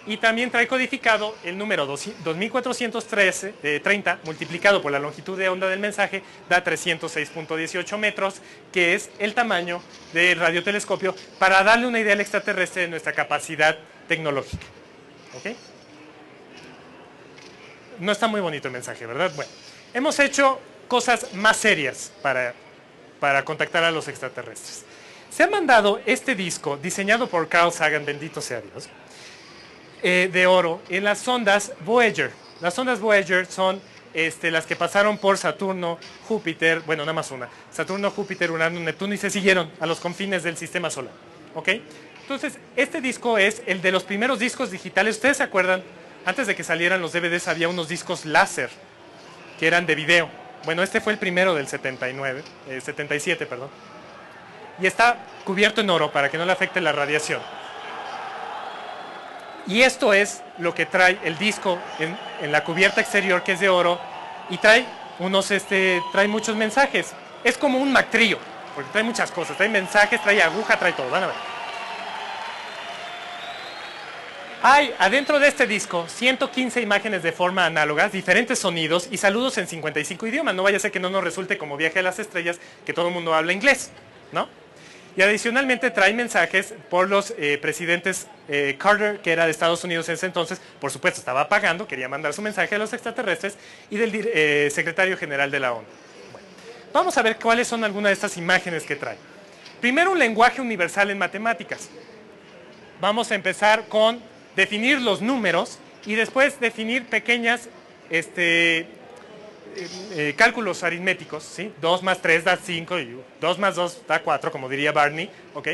Y también trae codificado el número 2430 multiplicado por la longitud de onda del mensaje, da 306.18 metros, que es el tamaño del radiotelescopio, para darle una idea al extraterrestre de nuestra capacidad tecnológica. ¿Okay? No está muy bonito el mensaje, ¿verdad? Bueno, hemos hecho cosas más serias para contactar a los extraterrestres. Se ha mandado este disco, diseñado por Carl Sagan, bendito sea Dios, de oro, en las sondas Voyager. Las sondas Voyager son las que pasaron por Saturno, Júpiter, bueno, nada más una, Saturno, Júpiter, Urano, Neptuno, y se siguieron a los confines del sistema solar. ¿Ok? Entonces, este disco es el de los primeros discos digitales. ¿Ustedes se acuerdan? Antes de que salieran los DVDs había unos discos láser que eran de video. Bueno, este fue el primero del 77, perdón. Y está cubierto en oro para que no le afecte la radiación. Y esto es lo que trae el disco en la cubierta exterior, que es de oro, y trae trae muchos mensajes. Es como un mactrillo, porque trae muchas cosas, trae mensajes, trae aguja, trae todo, van a ver. Hay adentro de este disco 115 imágenes de forma análoga, diferentes sonidos y saludos en 55 idiomas. No vaya a ser que no nos resulte como Viaje a las Estrellas, que todo el mundo habla inglés, ¿no? Y adicionalmente trae mensajes por los presidentes Carter, que era de Estados Unidos en ese entonces, por supuesto estaba pagando, quería mandar su mensaje a los extraterrestres, y del secretario general de la ONU. Bueno, vamos a ver cuáles son algunas de estas imágenes que trae. Primero, un lenguaje universal en matemáticas. Vamos a empezar con definir los números y después definir pequeñas cálculos aritméticos, ¿sí? 2 más 3 da 5, y 2 más 2 da 4, como diría Barney, ¿ok?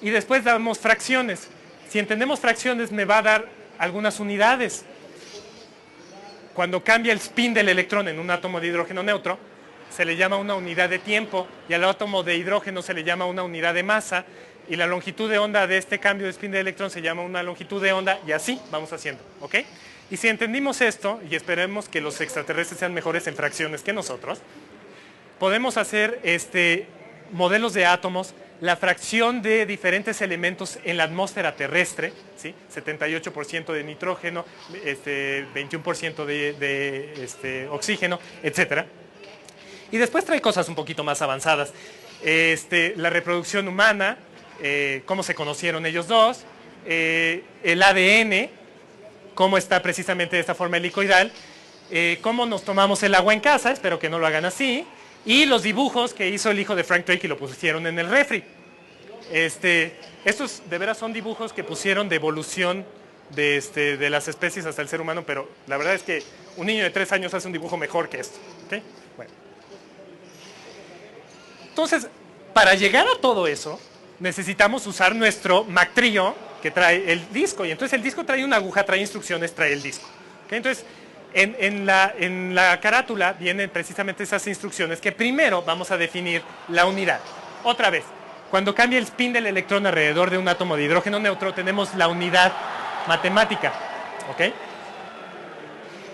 Y después damos fracciones. Si entendemos fracciones, me va a dar algunas unidades. Cuando cambia el spin del electrón en un átomo de hidrógeno neutro, se le llama una unidad de tiempo, y al átomo de hidrógeno se le llama una unidad de masa, y la longitud de onda de este cambio de spin del electrón se llama una longitud de onda, y así vamos haciendo, ¿ok? Y si entendimos esto, y esperemos que los extraterrestres sean mejores en fracciones que nosotros, podemos hacer modelos de átomos, la fracción de diferentes elementos en la atmósfera terrestre, ¿sí? 78% de nitrógeno, 21% de oxígeno, etc. Y después trae cosas un poquito más avanzadas. La reproducción humana, cómo se conocieron ellos dos, el ADN, cómo está precisamente de esta forma helicoidal, cómo nos tomamos el agua en casa, espero que no lo hagan así, y los dibujos que hizo el hijo de Frank Drake y lo pusieron en el refri. Estos de veras son dibujos que pusieron de evolución de las especies hasta el ser humano, pero la verdad es que un niño de 3 años hace un dibujo mejor que esto. ¿Okay? Bueno. Entonces, para llegar a todo eso, necesitamos usar nuestro mactrillo que trae el disco, y entonces el disco trae una aguja, trae instrucciones, trae el disco. ¿Okay? Entonces, en la carátula vienen precisamente esas instrucciones, que primero vamos a definir la unidad. Otra vez, cuando cambia el spin del electrón alrededor de un átomo de hidrógeno neutro, tenemos la unidad matemática. ¿Okay?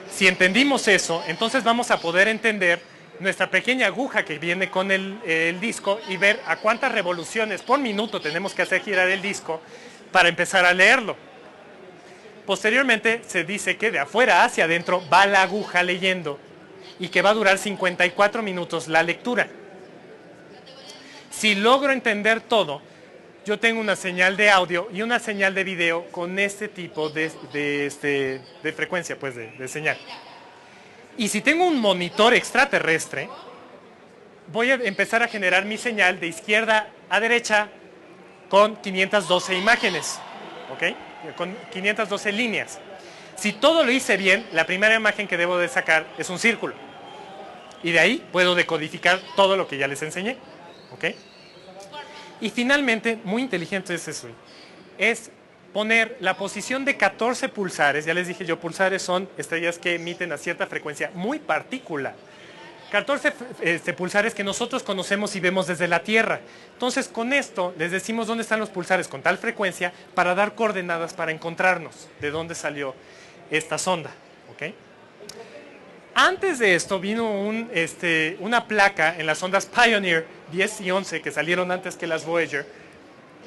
Si entendimos eso, entonces vamos a poder entender nuestra pequeña aguja que viene con el disco, y ver a cuántas revoluciones por minuto tenemos que hacer girar el disco para empezar a leerlo. Posteriormente se dice que de afuera hacia adentro va la aguja leyendo, y que va a durar 54 minutos la lectura. Si logro entender todo, yo tengo una señal de audio y una señal de video con este tipo de frecuencia, pues de señal. Y si tengo un monitor extraterrestre, voy a empezar a generar mi señal de izquierda a derecha con 512 imágenes. ¿ok? Con 512 líneas. Si todo lo hice bien, la primera imagen que debo de sacar es un círculo. Y de ahí puedo decodificar todo lo que ya les enseñé, ¿ok? Y finalmente, muy inteligente es eso, es poner la posición de 14 pulsares. Ya les dije yo, pulsares son estrellas que emiten a cierta frecuencia muy particular. 14 pulsares que nosotros conocemos y vemos desde la Tierra. Entonces, con esto les decimos dónde están los pulsares con tal frecuencia para dar coordenadas para encontrarnos de dónde salió esta sonda, ¿ok? Antes de esto vino una placa en las sondas Pioneer 10 y 11 que salieron antes que las Voyager,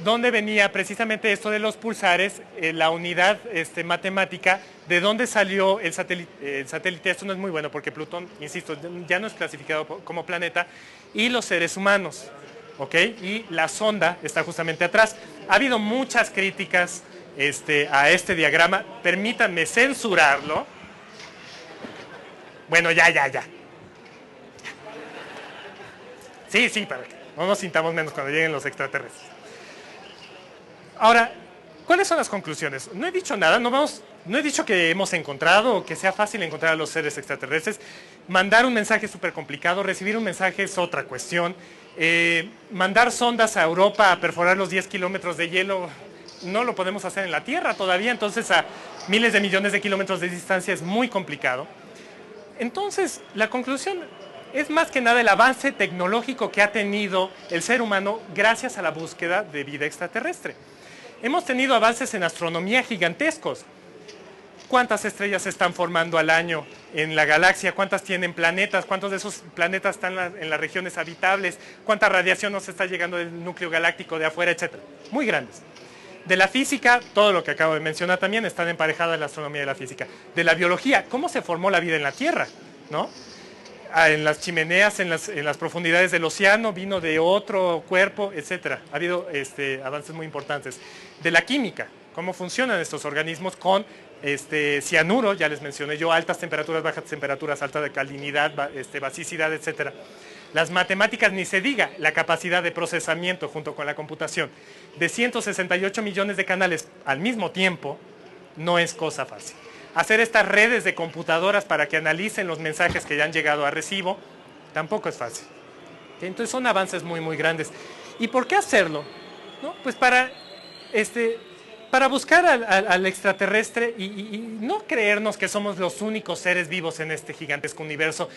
donde venía precisamente esto de los pulsares, la unidad matemática, de dónde salió el satélite. Esto no es muy bueno porque Plutón, insisto, ya no es clasificado como planeta, y los seres humanos, ¿ok? Y la sonda está justamente atrás. Ha habido muchas críticas a este diagrama, permítanme censurarlo. Bueno, ya. Sí, para que no nos sintamos menos cuando lleguen los extraterrestres. Ahora, ¿cuáles son las conclusiones? No he dicho nada, no he dicho que hemos encontrado o que sea fácil encontrar a los seres extraterrestres. Mandar un mensaje es súper complicado, recibir un mensaje es otra cuestión. Mandar sondas a Europa a perforar los 10 kilómetros de hielo, no lo podemos hacer en la Tierra todavía, entonces a miles de millones de kilómetros de distancia es muy complicado. Entonces, la conclusión es más que nada el avance tecnológico que ha tenido el ser humano gracias a la búsqueda de vida extraterrestre. Hemos tenido avances en astronomía gigantescos. ¿Cuántas estrellas se están formando al año en la galaxia? ¿Cuántas tienen planetas? ¿Cuántos de esos planetas están en las regiones habitables? ¿Cuánta radiación nos está llegando del núcleo galáctico de afuera, etcétera? Muy grandes. De la física, todo lo que acabo de mencionar también están emparejadas la astronomía y la física. De la biología, ¿cómo se formó la vida en la Tierra? ¿No? En las chimeneas, en las profundidades del océano, vino de otro cuerpo, etcétera. Ha habido avances muy importantes. De la química, cómo funcionan estos organismos con cianuro, ya les mencioné yo, altas temperaturas, bajas temperaturas, alta alcalinidad, basicidad, etcétera. Las matemáticas, ni se diga, la capacidad de procesamiento junto con la computación de 168 millones de canales al mismo tiempo no es cosa fácil. Hacer estas redes de computadoras para que analicen los mensajes que ya han llegado a recibo tampoco es fácil. Entonces son avances muy, muy grandes. ¿Y por qué hacerlo? ¿No? Pues para buscar al extraterrestre y no creernos que somos los únicos seres vivos en este gigantesco universo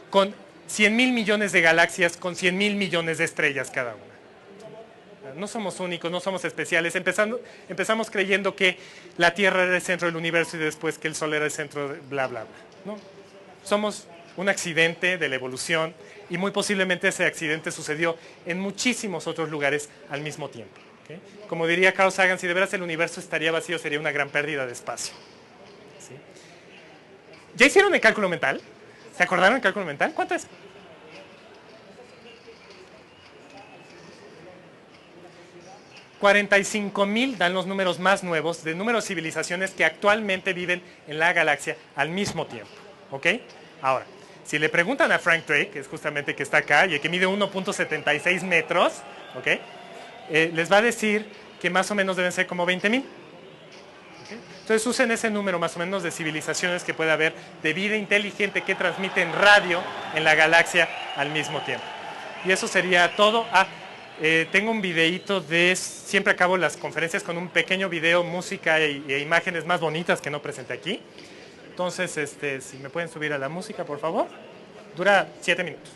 con 100,000 millones de galaxias, con 100,000 millones de estrellas cada una. No somos únicos, no somos especiales. Empezamos creyendo que la Tierra era el centro del universo y después que el Sol era el centro de bla, bla, bla. ¿No? Somos un accidente de la evolución y muy posiblemente ese accidente sucedió en muchísimos otros lugares al mismo tiempo. ¿Okay? Como diría Carl Sagan, si de veras el universo estaría vacío sería una gran pérdida de espacio. ¿Sí? ¿Ya hicieron el cálculo mental? ¿Se acordaron del cálculo mental? ¿Cuánto es? 45,000 dan los números más nuevos de números de civilizaciones que actualmente viven en la galaxia al mismo tiempo. ¿Ok? Ahora, si le preguntan a Frank Drake, que es justamente que está acá y que mide 1.76 metros, ¿ok? Les va a decir que más o menos deben ser como 20,000. ¿Okay? Entonces usen ese número más o menos de civilizaciones que puede haber de vida inteligente que transmiten radio en la galaxia al mismo tiempo. Y eso sería todo. Tengo un videíto siempre acabo las conferencias con un pequeño video, música e imágenes más bonitas que no presenté aquí. Entonces, si me pueden subir a la música, por favor. Dura 7 minutos.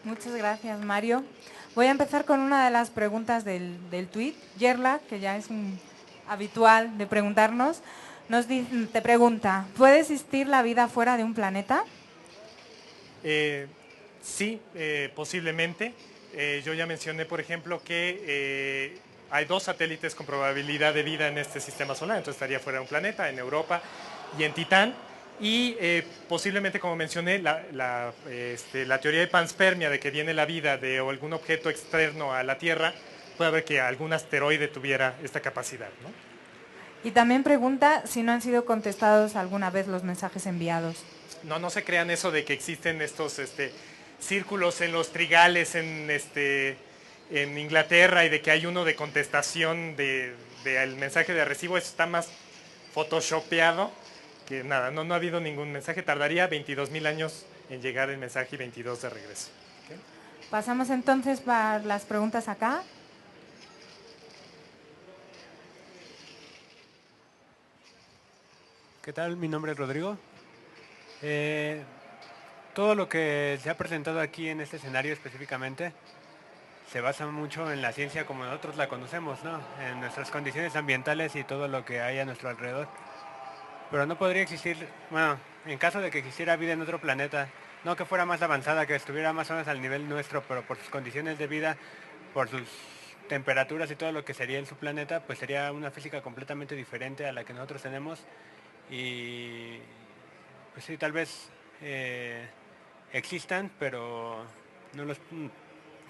Muchas gracias, Mario. Voy a empezar con una de las preguntas del tuit. Yerla, que ya es un habitual de preguntarnos, te pregunta, ¿puede existir la vida fuera de un planeta? Sí, posiblemente. Yo ya mencioné, por ejemplo, que hay 2 satélites con probabilidad de vida en este sistema solar, entonces estaría fuera de un planeta, en Europa y en Titán. Y posiblemente, como mencioné, la teoría de panspermia, de que viene la vida de algún objeto externo a la Tierra, puede haber que algún asteroide tuviera esta capacidad, ¿no? Y también pregunta si no han sido contestados alguna vez los mensajes enviados. No, no se crean eso de que existen estos círculos en los trigales en Inglaterra y de que hay uno de contestación del mensaje de recibo. Eso está más photoshopeado que nada. No ha habido ningún mensaje. Tardaría 22.000 años en llegar el mensaje y 22 de regreso. ¿Okay? Pasamos entonces para las preguntas acá. ¿Qué tal? Mi nombre es Rodrigo. Todo lo que se ha presentado aquí en este escenario específicamente se basa mucho en la ciencia como nosotros la conocemos, ¿no? En nuestras condiciones ambientales y todo lo que hay a nuestro alrededor. Pero no podría existir, bueno, en caso de que existiera vida en otro planeta, no que fuera más avanzada, que estuviera más o menos al nivel nuestro, pero por sus condiciones de vida, por sus temperaturas y todo lo que sería en su planeta, pues sería una física completamente diferente a la que nosotros tenemos. Y pues sí, tal vez existan, pero no los,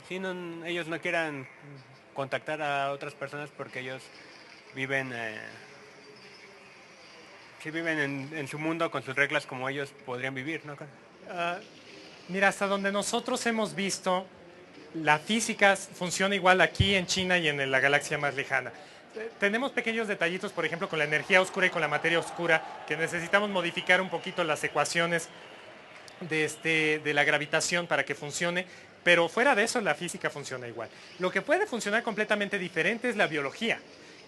sí, no, ellos no quieran contactar a otras personas porque ellos viven, sí viven en su mundo con sus reglas como ellos podrían vivir, ¿no? Mira, hasta donde nosotros hemos visto, la física funciona igual aquí en China y en la galaxia más lejana. Tenemos pequeños detallitos, por ejemplo, con la energía oscura y con la materia oscura, que necesitamos modificar un poquito las ecuaciones de la gravitación para que funcione, pero fuera de eso la física funciona igual. Lo que puede funcionar completamente diferente es la biología.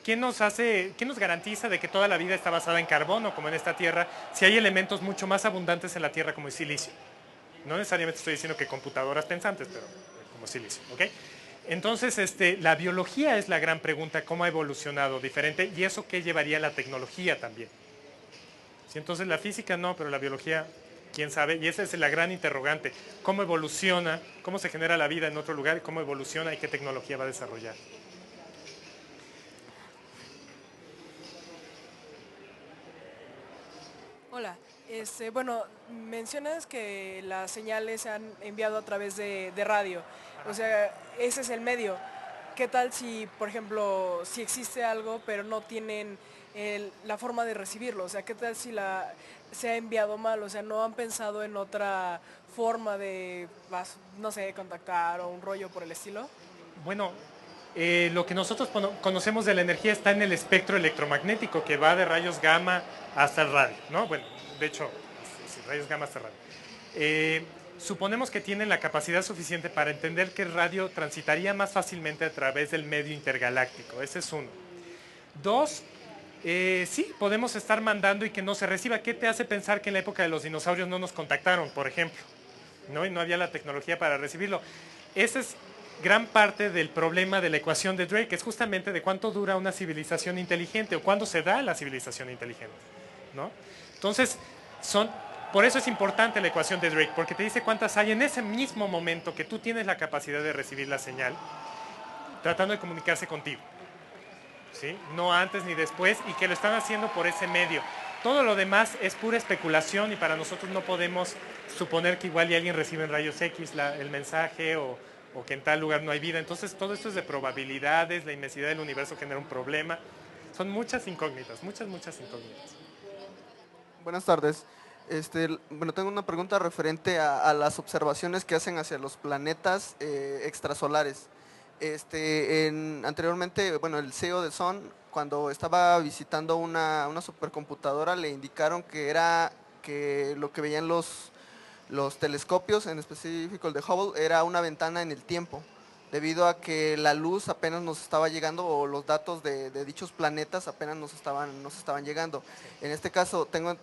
¿Qué nos garantiza de que toda la vida está basada en carbono, como en esta Tierra, si hay elementos mucho más abundantes en la Tierra como el silicio? No necesariamente estoy diciendo que computadoras pensantes, pero como silicio, ¿ok? Entonces, la biología es la gran pregunta, cómo ha evolucionado diferente, y eso qué llevaría a la tecnología también. ¿Sí? Entonces, la física no, pero la biología, quién sabe, y esa es la gran interrogante, cómo evoluciona, cómo se genera la vida en otro lugar, cómo evoluciona y qué tecnología va a desarrollar. Hola, bueno, mencionas que las señales se han enviado a través de radio, o sea, ese es el medio. ¿Qué tal si, por ejemplo, si existe algo pero no tienen la forma de recibirlo? O sea, ¿qué tal si se ha enviado mal? O sea, ¿no han pensado en otra forma de, no sé, contactar o un rollo por el estilo? Bueno, lo que nosotros conocemos de la energía está en el espectro electromagnético, que va de rayos gamma hasta el radio, ¿no? Bueno, de hecho, sí, rayos gamma hasta el radio. Suponemos que tienen la capacidad suficiente para entender que el radio transitaría más fácilmente a través del medio intergaláctico. Ese es uno. Dos, sí, podemos estar mandando y que no se reciba. ¿Qué te hace pensar que en la época de los dinosaurios no nos contactaron, por ejemplo? ¿No? Y no había la tecnología para recibirlo. Ese es gran parte del problema de la ecuación de Drake, es justamente de cuánto dura una civilización inteligente o cuándo se da la civilización inteligente, ¿no? Entonces, por eso es importante la ecuación de Drake, porque te dice cuántas hay en ese mismo momento que tú tienes la capacidad de recibir la señal, tratando de comunicarse contigo, ¿sí? No antes ni después, y que lo están haciendo por ese medio. Todo lo demás es pura especulación y para nosotros no podemos suponer que igual y alguien recibe en rayos X el mensaje o que en tal lugar no hay vida. Entonces todo esto es de probabilidades, la inmensidad del universo genera un problema. Son muchas incógnitas, muchas incógnitas. Buenas tardes. Bueno, tengo una pregunta referente a las observaciones que hacen hacia los planetas extrasolares. Anteriormente, bueno, el CEO de Sun, cuando estaba visitando una supercomputadora, le indicaron que lo que veían los telescopios, en específico el de Hubble, era una ventana en el tiempo, debido a que la luz apenas nos estaba llegando o los datos de dichos planetas apenas nos estaban llegando. En este caso, tengo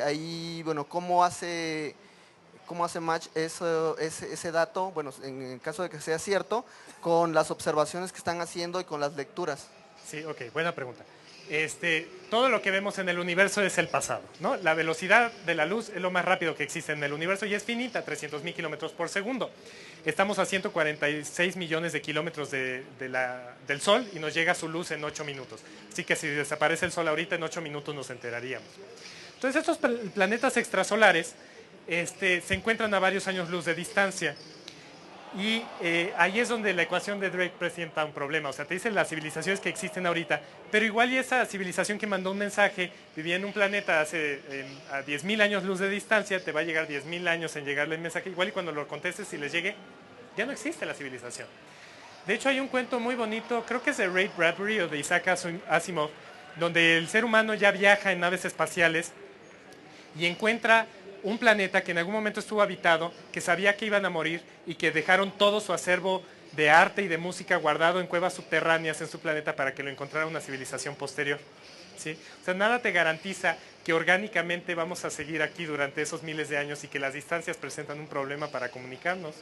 ahí, bueno, cómo hace match ese dato, bueno, en caso de que sea cierto, con las observaciones que están haciendo y con las lecturas. Sí, ok, buena pregunta. Todo lo que vemos en el universo es el pasado, ¿no? La velocidad de la luz es lo más rápido que existe en el universo y es finita, 300.000 kilómetros por segundo. Estamos a 146 millones de kilómetros del Sol y nos llega su luz en 8 minutos. Así que si desaparece el Sol ahorita, en 8 minutos nos enteraríamos. Entonces estos planetas extrasolares se encuentran a varios años luz de distancia. Y ahí es donde la ecuación de Drake presenta un problema. O sea, te dicen las civilizaciones que existen ahorita, pero igual y esa civilización que mandó un mensaje, vivía en un planeta a 10.000 años luz de distancia, te va a llegar 10.000 años en llegarle el mensaje, igual y cuando lo contestes y les llegue, ya no existe la civilización. De hecho, hay un cuento muy bonito, creo que es de Ray Bradbury o de Isaac Asimov, donde el ser humano ya viaja en naves espaciales y encuentra un planeta que en algún momento estuvo habitado, que sabía que iban a morir y que dejaron todo su acervo de arte y de música guardado en cuevas subterráneas en su planeta para que lo encontrara una civilización posterior. ¿Sí? O sea, nada te garantiza que orgánicamente vamos a seguir aquí durante esos miles de años y que las distancias presentan un problema para comunicarnos,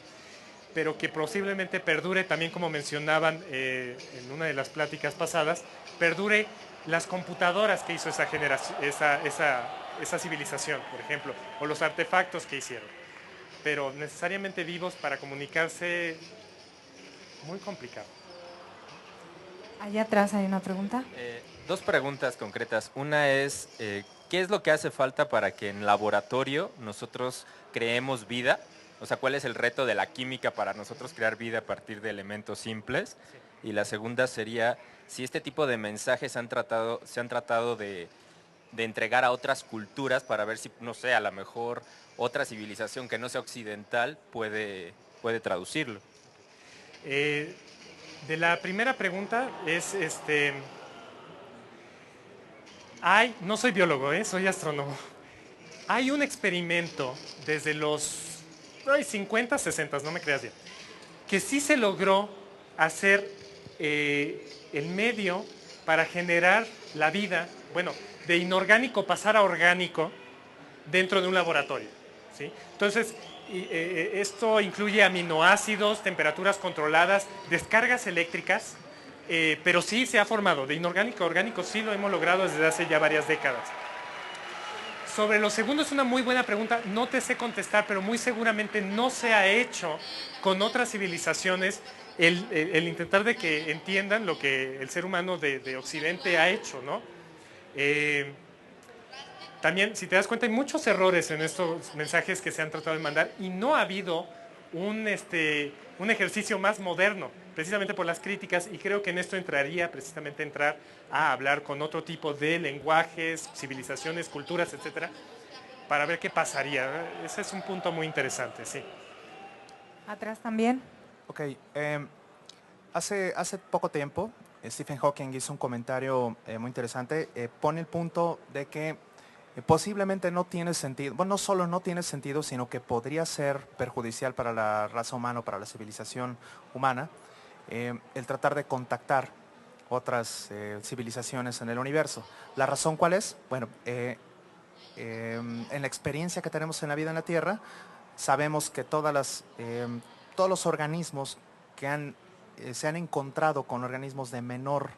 pero que posiblemente perdure, también como mencionaban en una de las pláticas pasadas, perdure las computadoras que hizo esa generación, esa civilización, por ejemplo, o los artefactos que hicieron. Pero necesariamente vivos para comunicarse, muy complicado. Allá atrás hay una pregunta. Dos preguntas concretas. Una es, ¿qué es lo que hace falta para que en laboratorio nosotros creemos vida? O sea, ¿cuál es el reto de la química para nosotros crear vida a partir de elementos simples? Sí. Y la segunda sería, si este tipo de mensajes se han tratado de entregar a otras culturas para ver si, no sé, a lo mejor otra civilización que no sea occidental puede traducirlo. De la primera pregunta es, no soy biólogo, soy astrónomo. Hay un experimento desde los 50, 60, no me creas bien, que sí se logró hacer el medio para generar la vida, bueno, de inorgánico pasar a orgánico dentro de un laboratorio, ¿sí? Entonces, esto incluye aminoácidos, temperaturas controladas, descargas eléctricas, pero sí se ha formado. De inorgánico a orgánico sí lo hemos logrado desde hace ya varias décadas. Sobre lo segundo es una muy buena pregunta, no te sé contestar, pero muy seguramente no se ha hecho con otras civilizaciones el intentar de que entiendan lo que el ser humano de Occidente ha hecho, ¿no? También, si te das cuenta, hay muchos errores en estos mensajes que se han tratado de mandar y no ha habido un ejercicio más moderno, precisamente por las críticas, y creo que en esto entraría precisamente entrar a hablar con otro tipo de lenguajes, civilizaciones, culturas, etcétera, para ver qué pasaría. Ese es un punto muy interesante, sí. Atrás también. Ok, hace poco tiempo Stephen Hawking hizo un comentario muy interesante, pone el punto de que posiblemente no tiene sentido, bueno, no solo no tiene sentido, sino que podría ser perjudicial para la raza humana, para la civilización humana, el tratar de contactar otras civilizaciones en el universo. ¿La razón cuál es? Bueno, en la experiencia que tenemos en la vida en la Tierra, sabemos que todos los organismos que se han encontrado con organismos de menor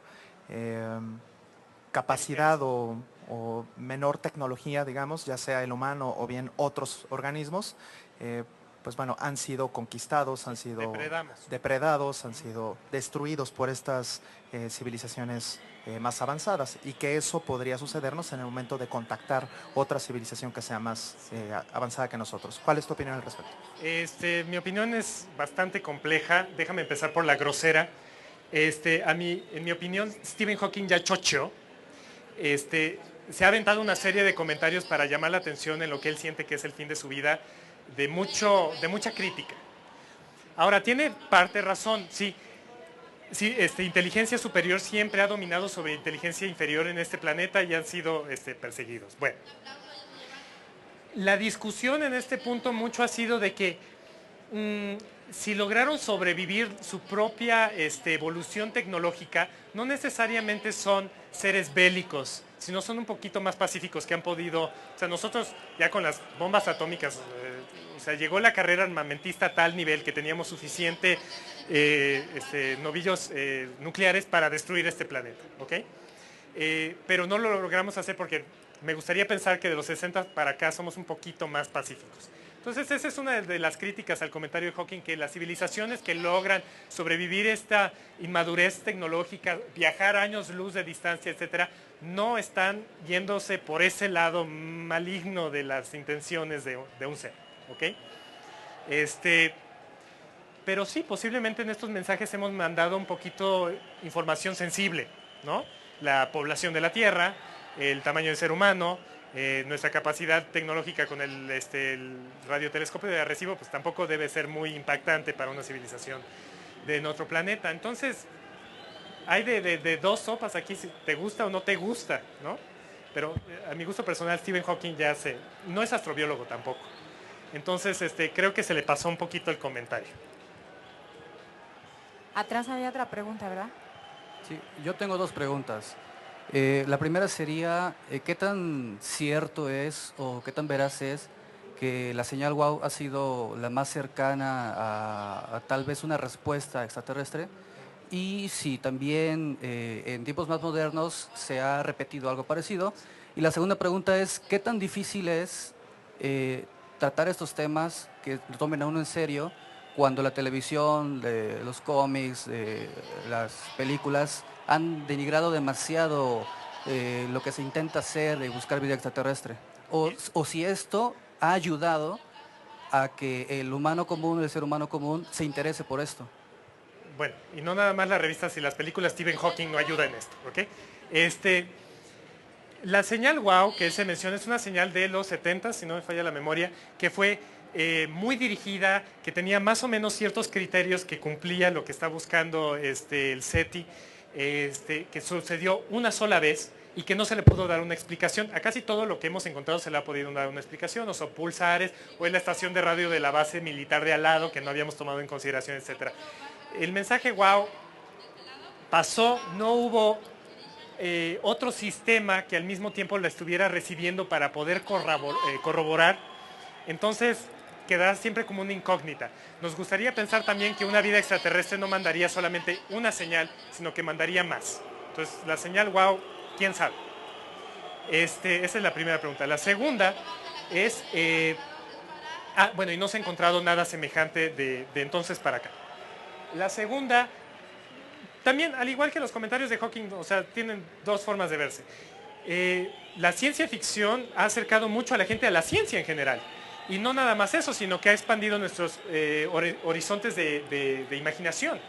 capacidad o menor tecnología, digamos, ya sea el humano o bien otros organismos, pues bueno, han sido conquistados, han sido depredados, han sido destruidos por estas civilizaciones más avanzadas, y que eso podría sucedernos en el momento de contactar otra civilización que sea más avanzada que nosotros. ¿Cuál es tu opinión al respecto? Mi opinión es bastante compleja. Déjame empezar por la grosera. En mi opinión, Stephen Hawking ya chocheó. Se ha aventado una serie de comentarios para llamar la atención en lo que él siente que es el fin de su vida, de mucha crítica. Ahora, tiene parte razón, sí. Sí, inteligencia superior siempre ha dominado sobre inteligencia inferior en este planeta y han sido perseguidos. Bueno, la discusión en este punto mucho ha sido de que si lograron sobrevivir su propia evolución tecnológica, no necesariamente son seres bélicos, sino son un poquito más pacíficos que han podido, o sea, nosotros ya con las bombas atómicas O sea, llegó la carrera armamentista a tal nivel que teníamos suficiente novillos nucleares para destruir este planeta, ¿ok? Pero no lo logramos hacer porque me gustaría pensar que de los 60 para acá somos un poquito más pacíficos. Entonces, esa es una de las críticas al comentario de Hawking, que las civilizaciones que logran sobrevivir esta inmadurez tecnológica, viajar años luz de distancia, etcétera, no están yéndose por ese lado maligno de las intenciones de un ser, ¿ok? Pero sí, posiblemente en estos mensajes hemos mandado un poquito información sensible, ¿no? La población de la Tierra, el tamaño del ser humano, nuestra capacidad tecnológica con el radiotelescopio de Arecibo, pues tampoco debe ser muy impactante para una civilización de otro planeta. Entonces, hay de dos sopas aquí, si te gusta o no te gusta, ¿no? Pero a mi gusto personal, Stephen Hawking no es astrobiólogo tampoco. Entonces, creo que se le pasó un poquito el comentario. Atrás había otra pregunta, ¿verdad? Sí, yo tengo dos preguntas. La primera sería, ¿qué tan cierto es o qué tan veraz es que la señal WOW ha sido la más cercana a tal vez una respuesta extraterrestre? Y si también en tiempos más modernos se ha repetido algo parecido. Y la segunda pregunta es, ¿qué tan difícil es tratar estos temas que lo tomen a uno en serio cuando la televisión, los cómics, las películas han denigrado demasiado lo que se intenta hacer de buscar vida extraterrestre? O si esto ha ayudado a que el humano común, el ser humano común, se interese por esto. Bueno, y no nada más las revistas y las películas, Stephen Hawking no ayuda en esto, ¿ok? La señal WOW que se menciona es una señal de los 70, si no me falla la memoria, que fue muy dirigida, que tenía más o menos ciertos criterios que cumplía lo que está buscando el SETI, que sucedió una sola vez y que no se le pudo dar una explicación. A casi todo lo que hemos encontrado se le ha podido dar una explicación, o son pulsares, o es la estación de radio de la base militar de al lado que no habíamos tomado en consideración, etc. El mensaje WOW pasó, no hubo otro sistema que al mismo tiempo la estuviera recibiendo para poder corroborar. Entonces, queda siempre como una incógnita. Nos gustaría pensar también que una vida extraterrestre no mandaría solamente una señal, sino que mandaría más. Entonces, la señal WOW, ¿quién sabe? Esa es la primera pregunta. La segunda es, bueno, y no se ha encontrado nada semejante de entonces para acá. La segunda, también, al igual que los comentarios de Hawking, o sea, tienen dos formas de verse. La ciencia ficción ha acercado mucho a la gente a la ciencia en general. Y no nada más eso, sino que ha expandido nuestros horizontes de imaginación.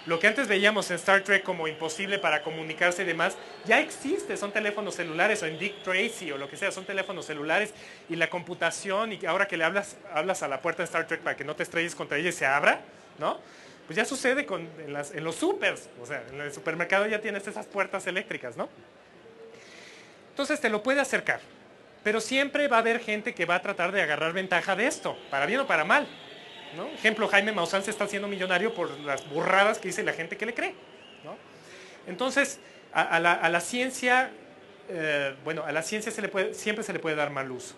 Lo que antes veíamos en Star Trek como imposible para comunicarse y demás, ya existe, son teléfonos celulares, o en Dick Tracy o lo que sea, son teléfonos celulares, y la computación, y ahora que le hablas a la puerta de Star Trek para que no te estrelles contra ella y se abra, ¿no? Pues ya sucede en los supers, o sea, en el supermercado ya tienes esas puertas eléctricas, ¿no? Entonces te lo puede acercar, pero siempre va a haber gente que va a tratar de agarrar ventaja de esto, para bien o para mal, ¿no? Ejemplo, Jaime Maussan se está haciendo millonario por las burradas que dice la gente que le cree, ¿no? Entonces, a la ciencia, bueno, a la ciencia siempre se le puede dar mal uso,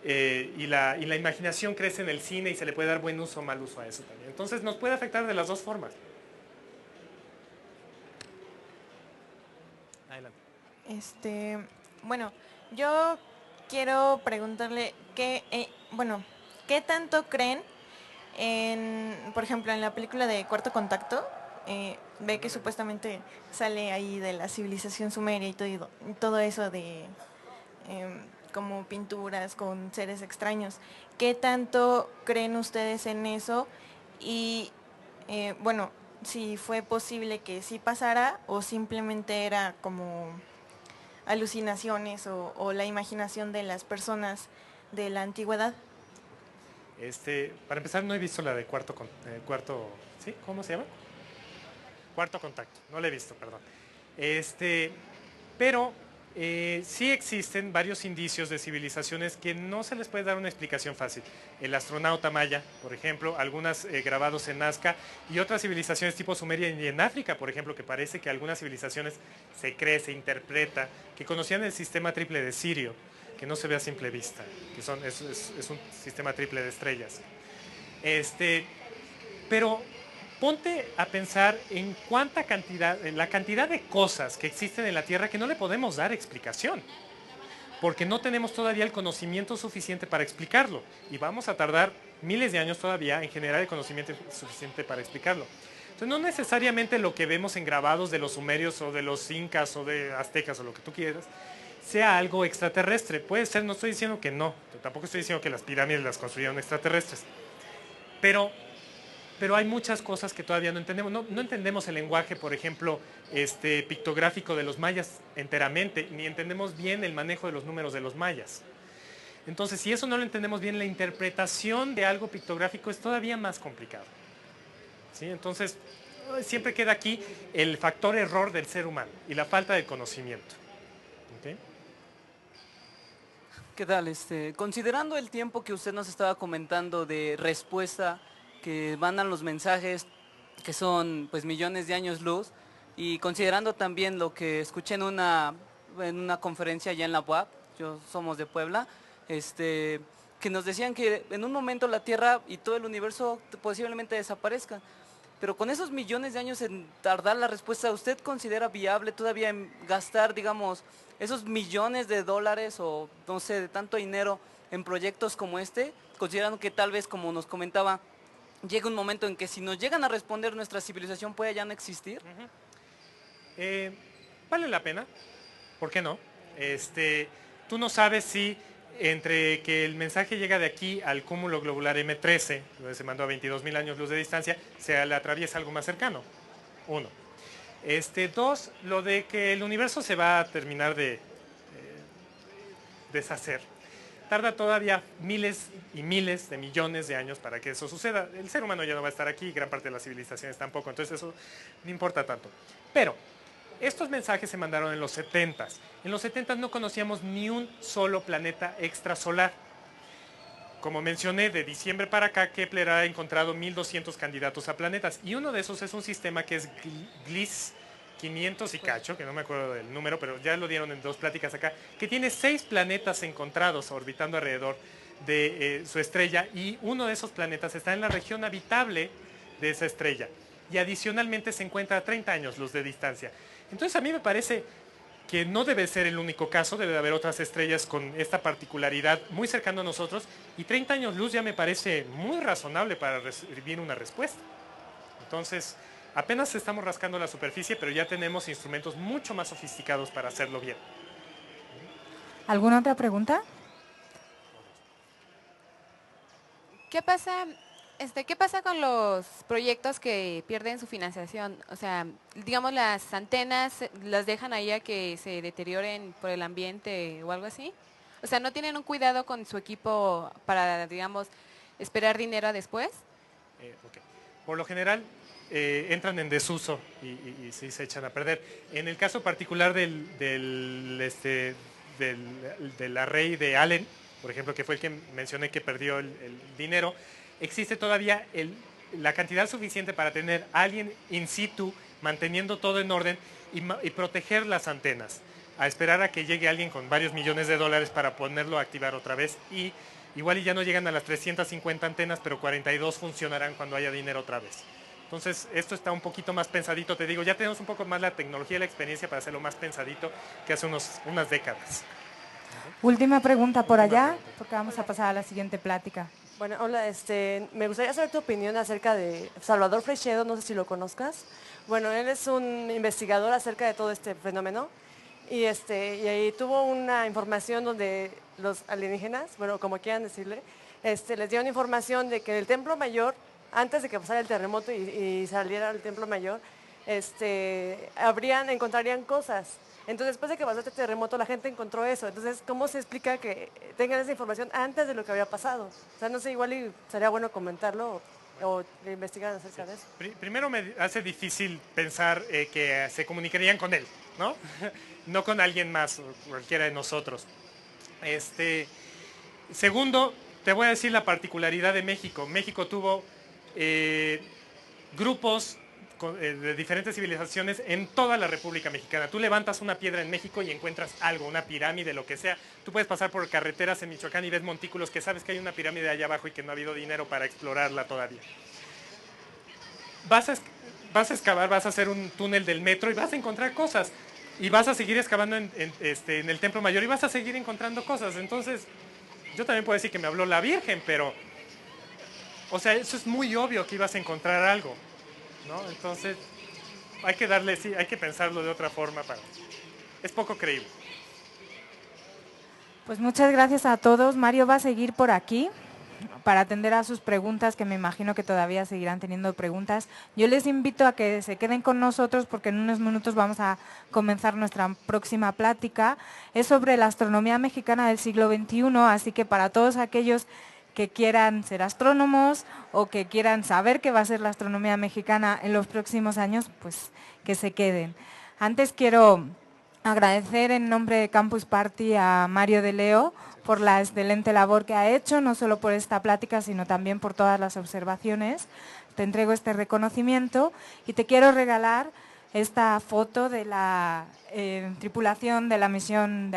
¿sí? Y la imaginación crece en el cine y se le puede dar buen uso o mal uso a eso también. Entonces, nos puede afectar de las dos formas. Adelante. Bueno, yo quiero preguntarle ¿qué tanto creen por ejemplo, en la película de Cuarto Contacto? Ve que supuestamente sale ahí de la civilización sumeria y todo eso de como pinturas con seres extraños. ¿Qué tanto creen ustedes en eso? Y bueno, si fue posible que sí pasara o simplemente era como alucinaciones o la imaginación de las personas de la antigüedad. Para empezar, no he visto la de ¿sí? ¿Cómo se llama? Cuarto Contacto, no la he visto, perdón. Pero sí existen varios indicios de civilizaciones que no se les puede dar una explicación fácil. El astronauta maya, por ejemplo, algunas grabados en Nazca, y otras civilizaciones tipo Sumeria y en África, por ejemplo, que parece que algunas civilizaciones se interpreta, que conocían el sistema triple de Sirio, que no se ve a simple vista, que es un sistema triple de estrellas. Pero ponte a pensar en en la cantidad de cosas que existen en la Tierra que no le podemos dar explicación, porque no tenemos todavía el conocimiento suficiente para explicarlo, y vamos a tardar miles de años todavía en generar el conocimiento suficiente para explicarlo. Entonces, no necesariamente lo que vemos en grabados de los sumerios o de los incas o de aztecas o lo que tú quieras, sea algo extraterrestre. Puede ser, no estoy diciendo que no, tampoco estoy diciendo que las pirámides las construyeron extraterrestres, pero hay muchas cosas que todavía no entendemos. No entendemos el lenguaje, por ejemplo, pictográfico de los mayas enteramente, ni entendemos bien el manejo de los números de los mayas. Entonces, si eso no lo entendemos bien, la interpretación de algo pictográfico es todavía más complicado. ¿Sí? Entonces, siempre queda aquí el factor error del ser humano y la falta de conocimiento. ¿Okay? ¿Qué tal? Considerando el tiempo que usted nos estaba comentando de respuesta que mandan los mensajes, que son pues millones de años luz, y considerando también lo que escuché en una conferencia allá en la UAP, somos de Puebla, que nos decían que en un momento la Tierra y todo el universo posiblemente desaparezcan. Pero con esos millones de años en tardar la respuesta, ¿usted considera viable todavía gastar, digamos, esos millones de dólares o no sé, de tanto dinero en proyectos como considerando que tal vez, como nos comentaba, llega un momento en que si nos llegan a responder, nuestra civilización puede ya no existir? Vale la pena, ¿por qué no? Tú no sabes si entre que el mensaje llega de aquí al cúmulo globular M13, donde se mandó a 22.000 años luz de distancia, se le atraviesa algo más cercano. 1. 2, lo de que el universo se va a terminar de deshacer. Tarda todavía miles y miles de millones de años para que eso suceda. El ser humano ya no va a estar aquí, gran parte de las civilizaciones tampoco, entonces eso no importa tanto. Pero estos mensajes se mandaron en los 70s. En los 70s no conocíamos ni un solo planeta extrasolar. Como mencioné, de diciembre para acá, Kepler ha encontrado 1.200 candidatos a planetas. Y uno de esos es un sistema que es Gliese 500 y cacho, que no me acuerdo del número, pero ya lo dieron en 2 pláticas acá, que tiene 6 planetas encontrados orbitando alrededor de su estrella, y uno de esos planetas está en la región habitable de esa estrella. Y adicionalmente se encuentra a 30 años luz de distancia. Entonces a mí me parece que no debe ser el único caso, debe de haber otras estrellas con esta particularidad muy cercano a nosotros, y 30 años luz ya me parece muy razonable para recibir una respuesta. Entonces, apenas estamos rascando la superficie, pero ya tenemos instrumentos mucho más sofisticados para hacerlo bien. ¿Alguna otra pregunta? ¿Qué pasa con los proyectos que pierden su financiación? O sea, digamos, las antenas las dejan ahí a que se deterioren por el ambiente o algo así. O sea, ¿no tienen un cuidado con su equipo para, digamos, esperar dinero a después? Okay. Por lo general, entran en desuso y sí se echan a perder. En el caso particular del array de Allen, por ejemplo, que fue el que mencioné que perdió el dinero, existe todavía la cantidad suficiente para tener a alguien in situ manteniendo todo en orden y proteger las antenas, a esperar a que llegue alguien con varios millones de dólares para ponerlo a activar otra vez, y igual y ya no llegan a las 350 antenas, pero 42 funcionarán cuando haya dinero otra vez. Entonces, esto está un poquito más pensadito, te digo, ya tenemos un poco más la tecnología y la experiencia para hacerlo más pensadito que hace unas décadas. Última pregunta por allá, porque vamos a pasar a la siguiente plática. Bueno, hola, me gustaría saber tu opinión acerca de Salvador Freixedo, no sé si lo conozcas. Bueno, él es un investigador acerca de todo este fenómeno y ahí tuvo una información donde los alienígenas, bueno, como quieran decirle, les dieron información de que en el Templo Mayor, antes de que pasara el terremoto y saliera el Templo Mayor, encontrarían cosas. Entonces, después de que pasó este terremoto, la gente encontró eso. Entonces, ¿cómo se explica que tengan esa información antes de lo que había pasado? O sea, no sé, igual sería bueno comentarlo o investigar acerca de eso. Primero me hace difícil pensar que se comunicarían con él, ¿no? No con alguien más, o cualquiera de nosotros. Segundo, te voy a decir la particularidad de México. México tuvo grupos de diferentes civilizaciones en toda la República Mexicana. Tú levantas una piedra en México y encuentras algo, una pirámide, lo que sea. Tú puedes pasar por carreteras en Michoacán y ves montículos que sabes que hay una pirámide allá abajo y que no ha habido dinero para explorarla todavía. Vas a excavar, vas a hacer un túnel del metro y vas a encontrar cosas. Y vas a seguir excavando en el Templo Mayor y vas a seguir encontrando cosas. Entonces, yo también puedo decir que me habló la Virgen, pero... O sea, eso es muy obvio que ibas a encontrar algo, ¿no? Entonces, hay que pensarlo de otra forma. Es poco creíble. Pues muchas gracias a todos. Mario va a seguir por aquí para atender a sus preguntas, que me imagino que todavía seguirán teniendo preguntas. Yo les invito a que se queden con nosotros porque en unos minutos vamos a comenzar nuestra próxima plática. Es sobre la astronomía mexicana del siglo XXI, así que para todos aquellos que quieran ser astrónomos o que quieran saber qué va a ser la astronomía mexicana en los próximos años, pues que se queden. Antes quiero agradecer en nombre de Campus Party a Mario de Leo por la excelente labor que ha hecho, no solo por esta plática, sino también por todas las observaciones. Te entrego este reconocimiento y te quiero regalar esta foto de la tripulación de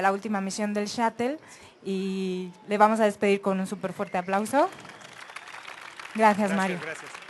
la última misión del Shuttle y le vamos a despedir con un súper fuerte aplauso. Gracias, Mario. Gracias.